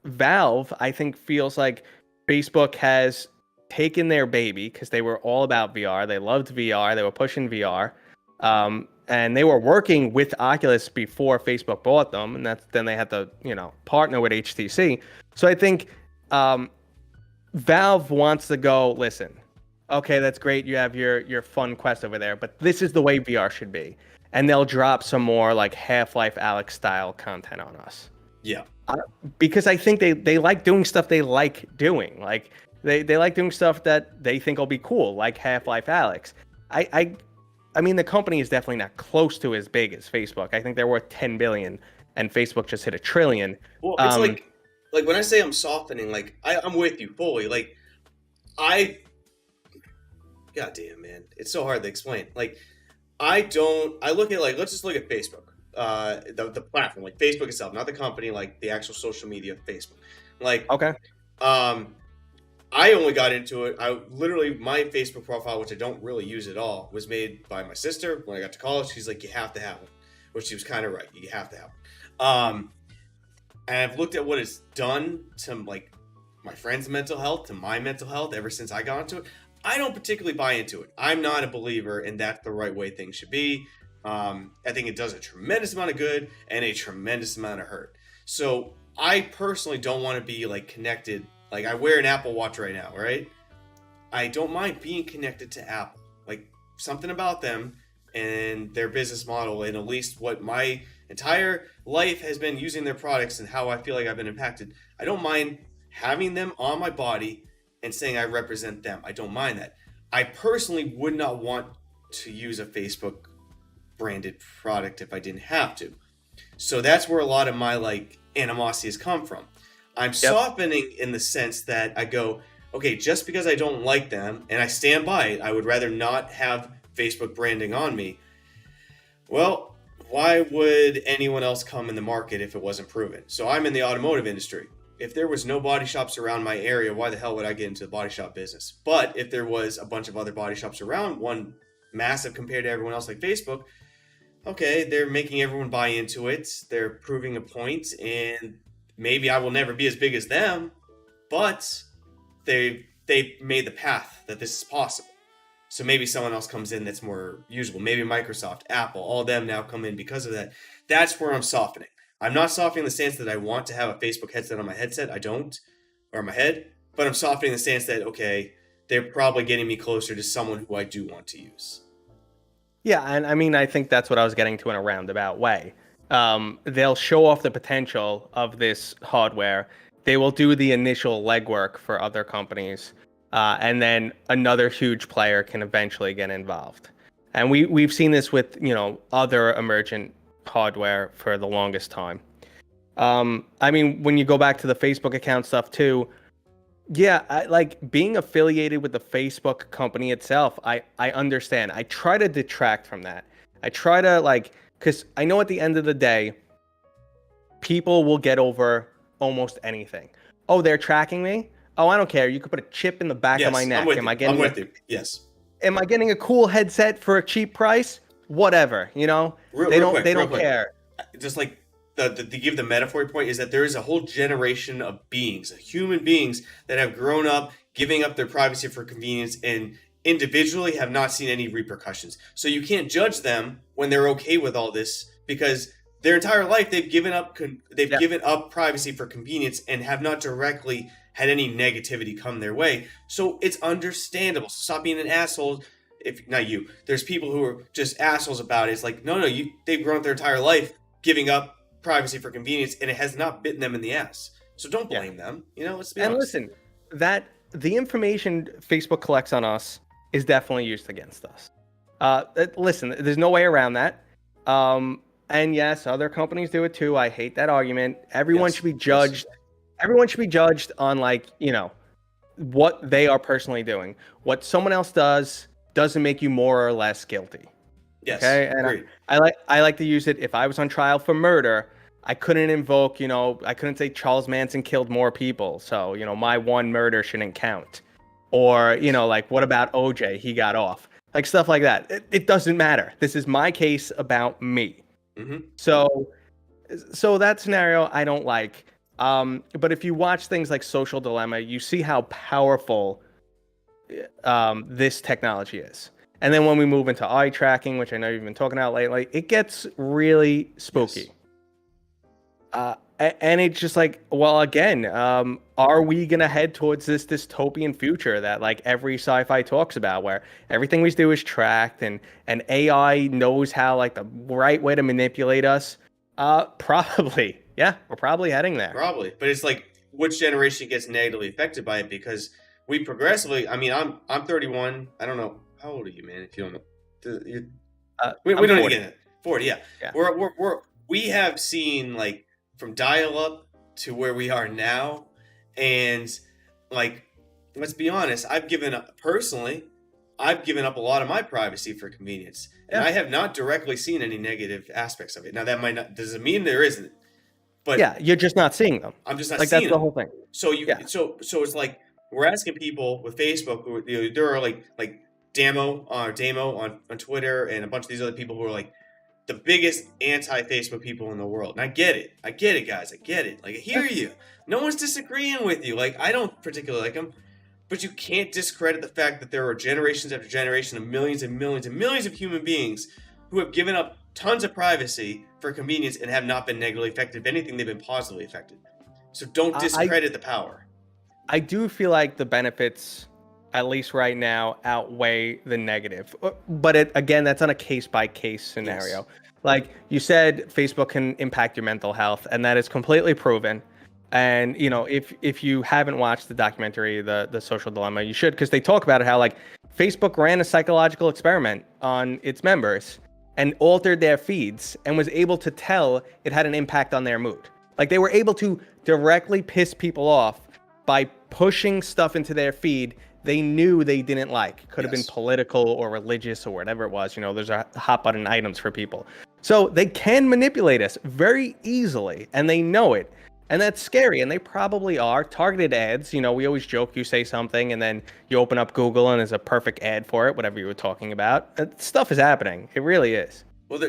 Valve, I think, feels like Facebook has taken their baby, because they were all about VR. They loved VR. They were pushing VR. And they were working with Oculus before Facebook bought them. And then they had to, partner with HTC. So I think Valve wants to go, listen, okay, that's great. You have your fun Quest over there, but this is the way VR should be. And they'll drop some more like Half-Life Alyx style content on us. Yeah. Because I think they like doing stuff they like doing. Like they like doing stuff that they think will be cool, like Half-Life Alyx. I mean, the company is definitely not close to as big as Facebook. I think they're worth $10 billion, and Facebook just hit $1 trillion. Well, it's like when I say I'm softening, like I'm with you fully. Like God damn, man, it's so hard to explain. Like I look at, like, let's just look at Facebook, the platform, like Facebook itself, not the company, like the actual social media, Facebook. Like, okay. I only got into it. My Facebook profile, which I don't really use at all, was made by my sister when I got to college. She's like, you have to have one, which she was kind of right. You have to have one. And I've looked at what it's done to like my friend's mental health, to my mental health ever since I got into it. I don't particularly buy into it. I'm not a believer in that's the right way things should be. I think it does a tremendous amount of good and a tremendous amount of hurt. So I personally don't want to be like connected. Like, I wear an Apple Watch right now, right? I don't mind being connected to Apple. Like, something about them and their business model, and at least what my entire life has been using their products and how I feel like I've been impacted. I don't mind having them on my body and saying I represent them. I don't mind that. I personally would not want to use a Facebook branded product if I didn't have to. So that's where a lot of my like animosity has come from. I'm softening in the sense that I go, okay, just because I don't like them and I stand by it, I would rather not have Facebook branding on me. Well, why would anyone else come in the market if it wasn't proven? So I'm in the automotive industry. If there was no body shops around my area, why the hell would I get into the body shop business? But if there was a bunch of other body shops around one massive compared to everyone else like Facebook, okay, they're making everyone buy into it. They're proving a point, and maybe I will never be as big as them, but they made the path that this is possible. So maybe someone else comes in that's more usable. Maybe Microsoft, Apple, all of them now come in because of that. That's where I'm softening. I'm not softening the stance that I want to have a Facebook headset on my headset. I don't, or on my head. But I'm softening the stance that, okay, they're probably getting me closer to someone who I do want to use. Yeah, and I mean, I think that's what I was getting to in a roundabout way. They'll show off the potential of this hardware. They will do the initial legwork for other companies. And then another huge player can eventually get involved. And we've seen this with, other emergent hardware for the longest time. I mean, when you go back to the Facebook account stuff too, yeah, I like being affiliated with the Facebook company itself. I understand. I try to detract from that. I try to because I know at the end of the day, people will get over almost anything. Oh, they're tracking me? Oh, I don't care. You could put a chip in the back of my neck. I'm with you. Yes. Am I getting a cool headset for a cheap price? Whatever, They don't care. Just like to give the metaphor point is that there is a whole generation of beings, human beings that have grown up giving up their privacy for convenience and individually have not seen any repercussions. So you can't judge them when they're okay with all this because their entire life they've given up given up privacy for convenience and have not directly had any negativity come their way. So it's understandable. So stop being an asshole. If not you, there's people who are just assholes about it. It's like, no, they've grown up their entire life giving up privacy for convenience, and it has not bitten them in the ass. So don't blame them. Let's be honest. And listen, that the information Facebook collects on us is definitely used against us. Listen, there's no way around that. And yes, other companies do it too. I hate that argument. Everyone should be judged. Yes. Everyone should be judged on what they are personally doing. What someone else does doesn't make you more or less guilty. Yes. Okay. And I like to use it. If I was on trial for murder, I couldn't invoke, I couldn't say Charles Manson killed more people. So, my one murder shouldn't count. Or, what about OJ? He got off. Stuff like that. It doesn't matter. This is my case about me. Mm-hmm. So that scenario I don't like. But if you watch things like Social Dilemma, you see how powerful this technology is. And then when we move into eye tracking, which I know you've been talking about lately, it gets really spooky. Yes. And it's just again, are we going to head towards this dystopian future that every sci-fi talks about where everything we do is tracked and AI knows how the right way to manipulate us? Probably. Yeah, we're probably heading there. Probably. But it's which generation gets negatively affected by it because we progressively, I mean, I'm 31. I don't know. How old are you, man? If you don't know. We don't even get it. 40, yeah. We have seen from dial-up to where we are now, and let's be honest, I've given up a lot of my privacy for convenience, and I have not directly seen any negative aspects of it. Now that might not doesn't mean there isn't, but yeah, you're just not seeing them. I'm just not seeing them. That's the whole thing. So so it's we're asking people with Facebook who there are Damo on Twitter and a bunch of these other people who are the biggest anti-Facebook people in the world. And I get it, guys. I get it. I hear you. No one's disagreeing with you. I don't particularly like them. But you can't discredit the fact that there are generations after generation of millions and millions and millions of human beings who have given up tons of privacy for convenience and have not been negatively affected. If anything, they've been positively affected. So don't discredit the power. I do feel like the benefits, at least right now, outweigh the negative. But again, that's on a case-by-case scenario. Yes. You said, Facebook can impact your mental health, and that is completely proven. And, if you haven't watched the documentary, the Social Dilemma, you should, because they talk about it, how Facebook ran a psychological experiment on its members and altered their feeds and was able to tell it had an impact on their mood. They were able to directly piss people off by pushing stuff into their feed they knew they didn't like. Could have been political or religious or whatever it was. There's a hot button items for people. So they can manipulate us very easily, and they know it. And that's scary. And they probably are targeted ads. You know, we always joke, you say something and then you open up Google and there's a perfect ad for it, whatever you were talking about. Stuff is happening. It really is. Well,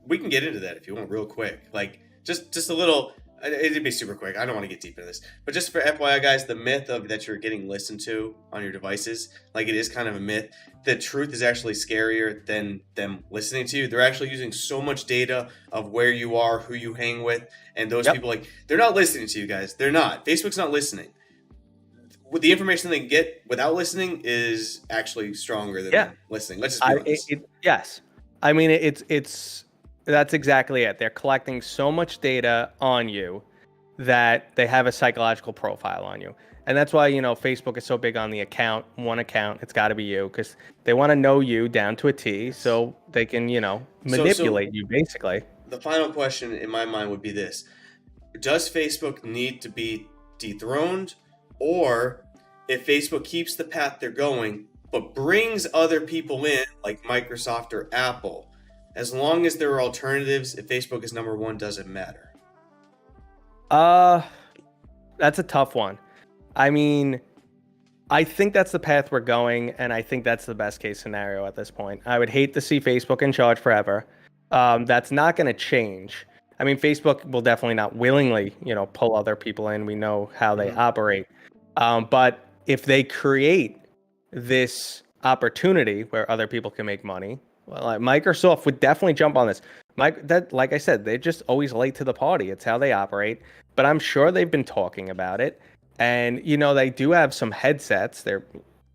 we can get into that if you want, real quick. Like just a little. It'd be super quick. I don't want to get deep into this, but just for FYI, guys, the myth of that you're getting listened to on your devices, like it is kind of a myth. The truth is actually scarier than them listening to you. They're actually using so much data of where you are, who you hang with, and those people. Like they're not listening to you guys. They're not. Facebook's not listening. With the information they can get without listening is actually stronger than listening. Let's just be honest. Yes. I mean, it's that's exactly it. They're collecting so much data on you that they have a psychological profile on you. And that's why, you know, Facebook is so big on the account, one account, it's got to be you, because they want to know you down to a T so they can, you know, manipulate you, basically. The final question in my mind would be this. Does Facebook need to be dethroned? Or if Facebook keeps the path they're going, but brings other people in, like Microsoft or Apple, as long as there are alternatives, if Facebook is number one, doesn't matter? That's a tough one. I mean, I think that's the path we're going, and I think that's the best case scenario at this point. I would hate to see Facebook in charge forever. That's not going to change. I mean, Facebook will definitely not willingly, you know, pull other people in. We know how they operate. But if they create this opportunity where other people can make money, well, Microsoft would definitely jump on this. Like I said, they're just always late to the party. It's how they operate. But I'm sure they've been talking about it. And, you know, they do have some headsets. They're,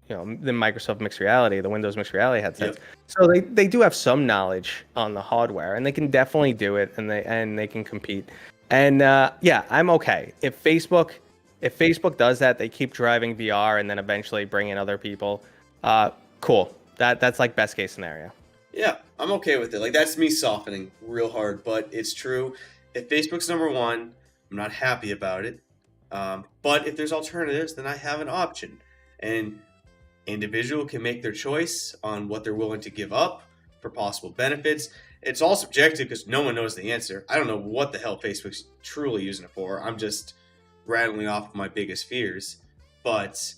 you know, the Microsoft Mixed Reality, the Windows Mixed Reality headsets. Yep. So they do have some knowledge on the hardware, and they can definitely do it, and they can compete. And yeah, I'm okay. If Facebook does that, they keep driving VR and then eventually bring in other people. Cool. That's like best case scenario. Yeah, I'm okay with it. Like, that's me softening real hard, but it's true. If Facebook's number one, I'm not happy about it. But if there's alternatives, then I have an option. And individual can make their choice on what they're willing to give up for possible benefits. It's all subjective because no one knows the answer. I don't know what the hell Facebook's truly using it for. I'm just rattling off my biggest fears. But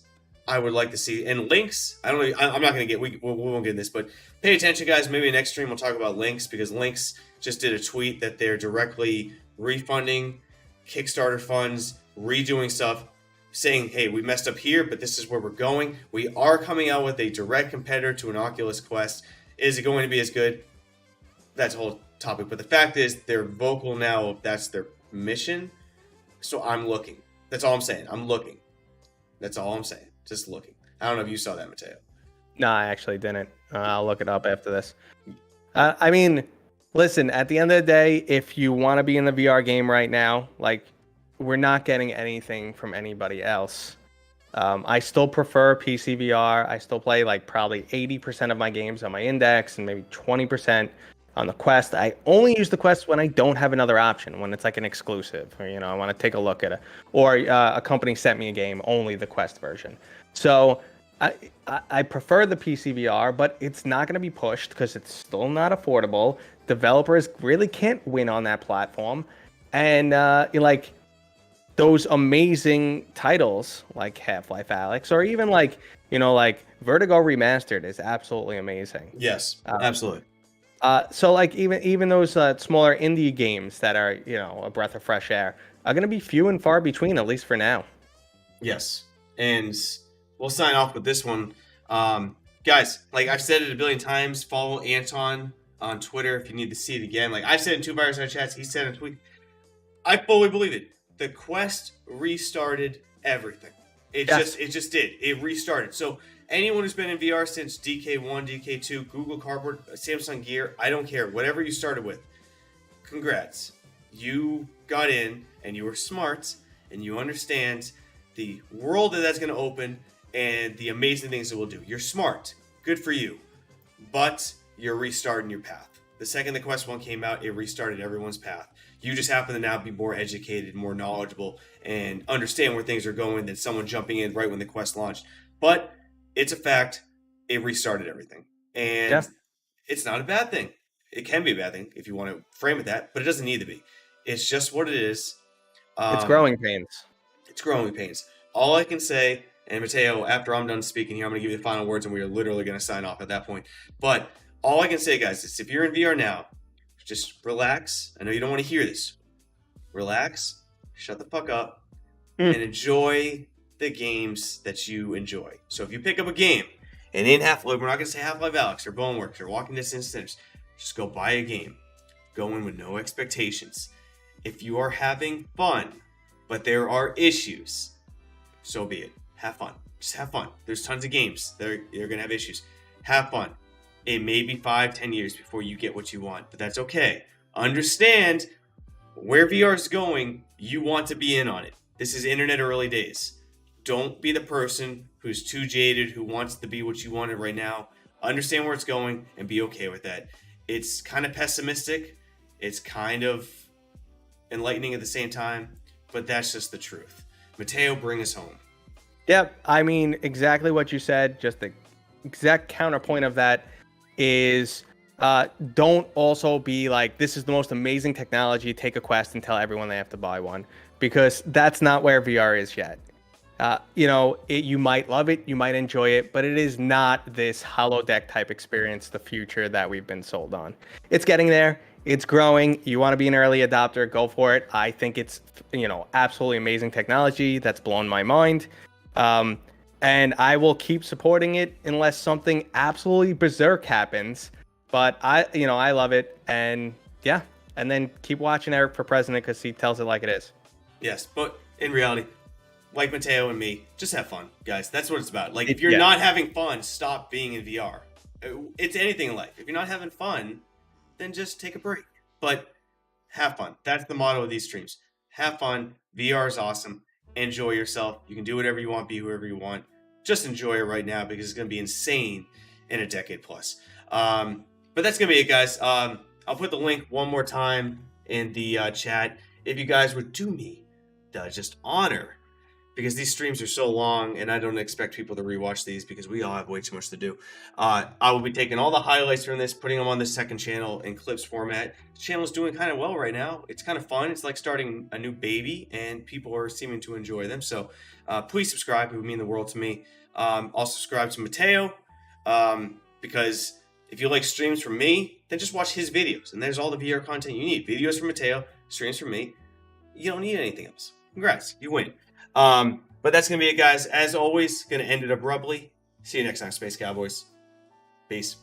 I would like to see, and links, I don't know, I'm not going to get, we won't get in this, but pay attention, guys. Maybe next stream we'll talk about links, because links just did a tweet that they're directly refunding Kickstarter funds, redoing stuff, saying, hey, we messed up here, but this is where we're going. We are coming out with a direct competitor to an Oculus Quest. Is it going to be as good? That's a whole topic. But the fact is, they're vocal now. That's their mission. So I'm looking. That's all I'm saying. I'm looking. That's all I'm saying. Just looking. I don't know if you saw that, Mateo. No, I actually didn't. I'll look it up after this. I mean, listen, at the end of the day, if you want to be in the VR game right now, like, we're not getting anything from anybody else. I still prefer PC VR. I still play like probably 80% of my games on my Index and maybe 20% on the Quest. I only use the Quest when I don't have another option, when it's like an exclusive, or, you know, I want to take a look at it, or a company sent me a game, only the Quest version. So I prefer the PC VR, but it's not going to be pushed because it's still not affordable. Developers really can't win on that platform. And like those amazing titles like Half-Life Alyx, or even like, you know, like Vertigo Remastered is absolutely amazing. Yes, absolutely. So like even those smaller indie games that are, you know, a breath of fresh air are going to be few and far between, at least for now. Yes. And we'll sign off with this one. Guys, like I've said it a billion times, follow Anton on Twitter if you need to see it again. Like I've said in 2 Fireside Chats, he said in a tweet. I fully believe it. The Quest restarted everything. It just did. It restarted. So anyone who's been in VR since DK1, DK2, Google Cardboard, Samsung Gear, I don't care. Whatever you started with, congrats. You got in and you were smart and you understand the world that's going to open and the amazing things it will do. You're smart. Good for you. But you're restarting your path. The second the Quest 1 came out, it restarted everyone's path. You just happen to now be more educated, more knowledgeable, and understand where things are going than someone jumping in right when the Quest launched. But it's a fact, it restarted everything. And it's not a bad thing. It can be a bad thing if you want to frame it that, but it doesn't need to be. It's just what it is. It's growing pains. It's growing pains. All I can say, and Mateo, after I'm done speaking here, I'm going to give you the final words, and we are literally going to sign off at that point. But all I can say, guys, is if you're in VR now, just relax. I know you don't want to hear this. Relax, shut the fuck up, and enjoy the games that you enjoy. So if you pick up a game, and in Half-Life, we're not going to say Half-Life Alyx or Boneworks or Walking Distance Centers, just go buy a game. Go in with no expectations. If you are having fun, but there are issues, so be it. Have fun. Just have fun. There's tons of games that you're going to have issues. Have fun. It may be 5-10 years before you get what you want, but that's okay. Understand where VR is going, you want to be in on it. This is internet early days. Don't be the person who's too jaded, who wants to be what you wanted right now. Understand where it's going and be okay with that. It's kind of pessimistic. It's kind of enlightening at the same time, but that's just the truth. Mateo, bring us home. Yep. I mean, exactly what you said. Just the exact counterpoint of that is don't also be like, this is the most amazing technology, take a Quest and tell everyone they have to buy one, because that's not where VR is yet. You might love it, you might enjoy it, but it is not this holodeck type experience, the future that we've been sold on. It's getting there. It's growing. You want to be an early adopter, go for it. I think it's, absolutely amazing technology that's blown my mind. And I will keep supporting it unless something absolutely berserk happens. But I love it. And yeah, and then keep watching Eric for president because he tells it like it is. Yes, but in reality, like Mateo and me, just have fun, guys. That's what it's about. Like, if you're not having fun, stop being in VR. It's anything in life. If you're not having fun, then just take a break. But have fun. That's the motto of these streams. Have fun. VR is awesome. Enjoy yourself. You can do whatever you want, be whoever you want. Just enjoy it right now because it's going to be insane in a decade plus. But that's going to be it, guys. I'll put the link one more time in the chat. If you guys would do me the just honor, because these streams are so long and I don't expect people to rewatch these because we all have way too much to do. I will be taking all the highlights from this, putting them on the second channel in clips format. The channel is doing kind of well right now. It's kind of fun. It's like starting a new baby and people are seeming to enjoy them. So please subscribe. It would mean the world to me. I'll subscribe to Mateo because if you like streams from me, then just watch his videos. And there's all the VR content you need. Videos from Mateo, streams from me. You don't need anything else. Congrats. You win. But that's going to be it, guys. As always, going to end it abruptly. See you next time, Space Cowboys. Peace.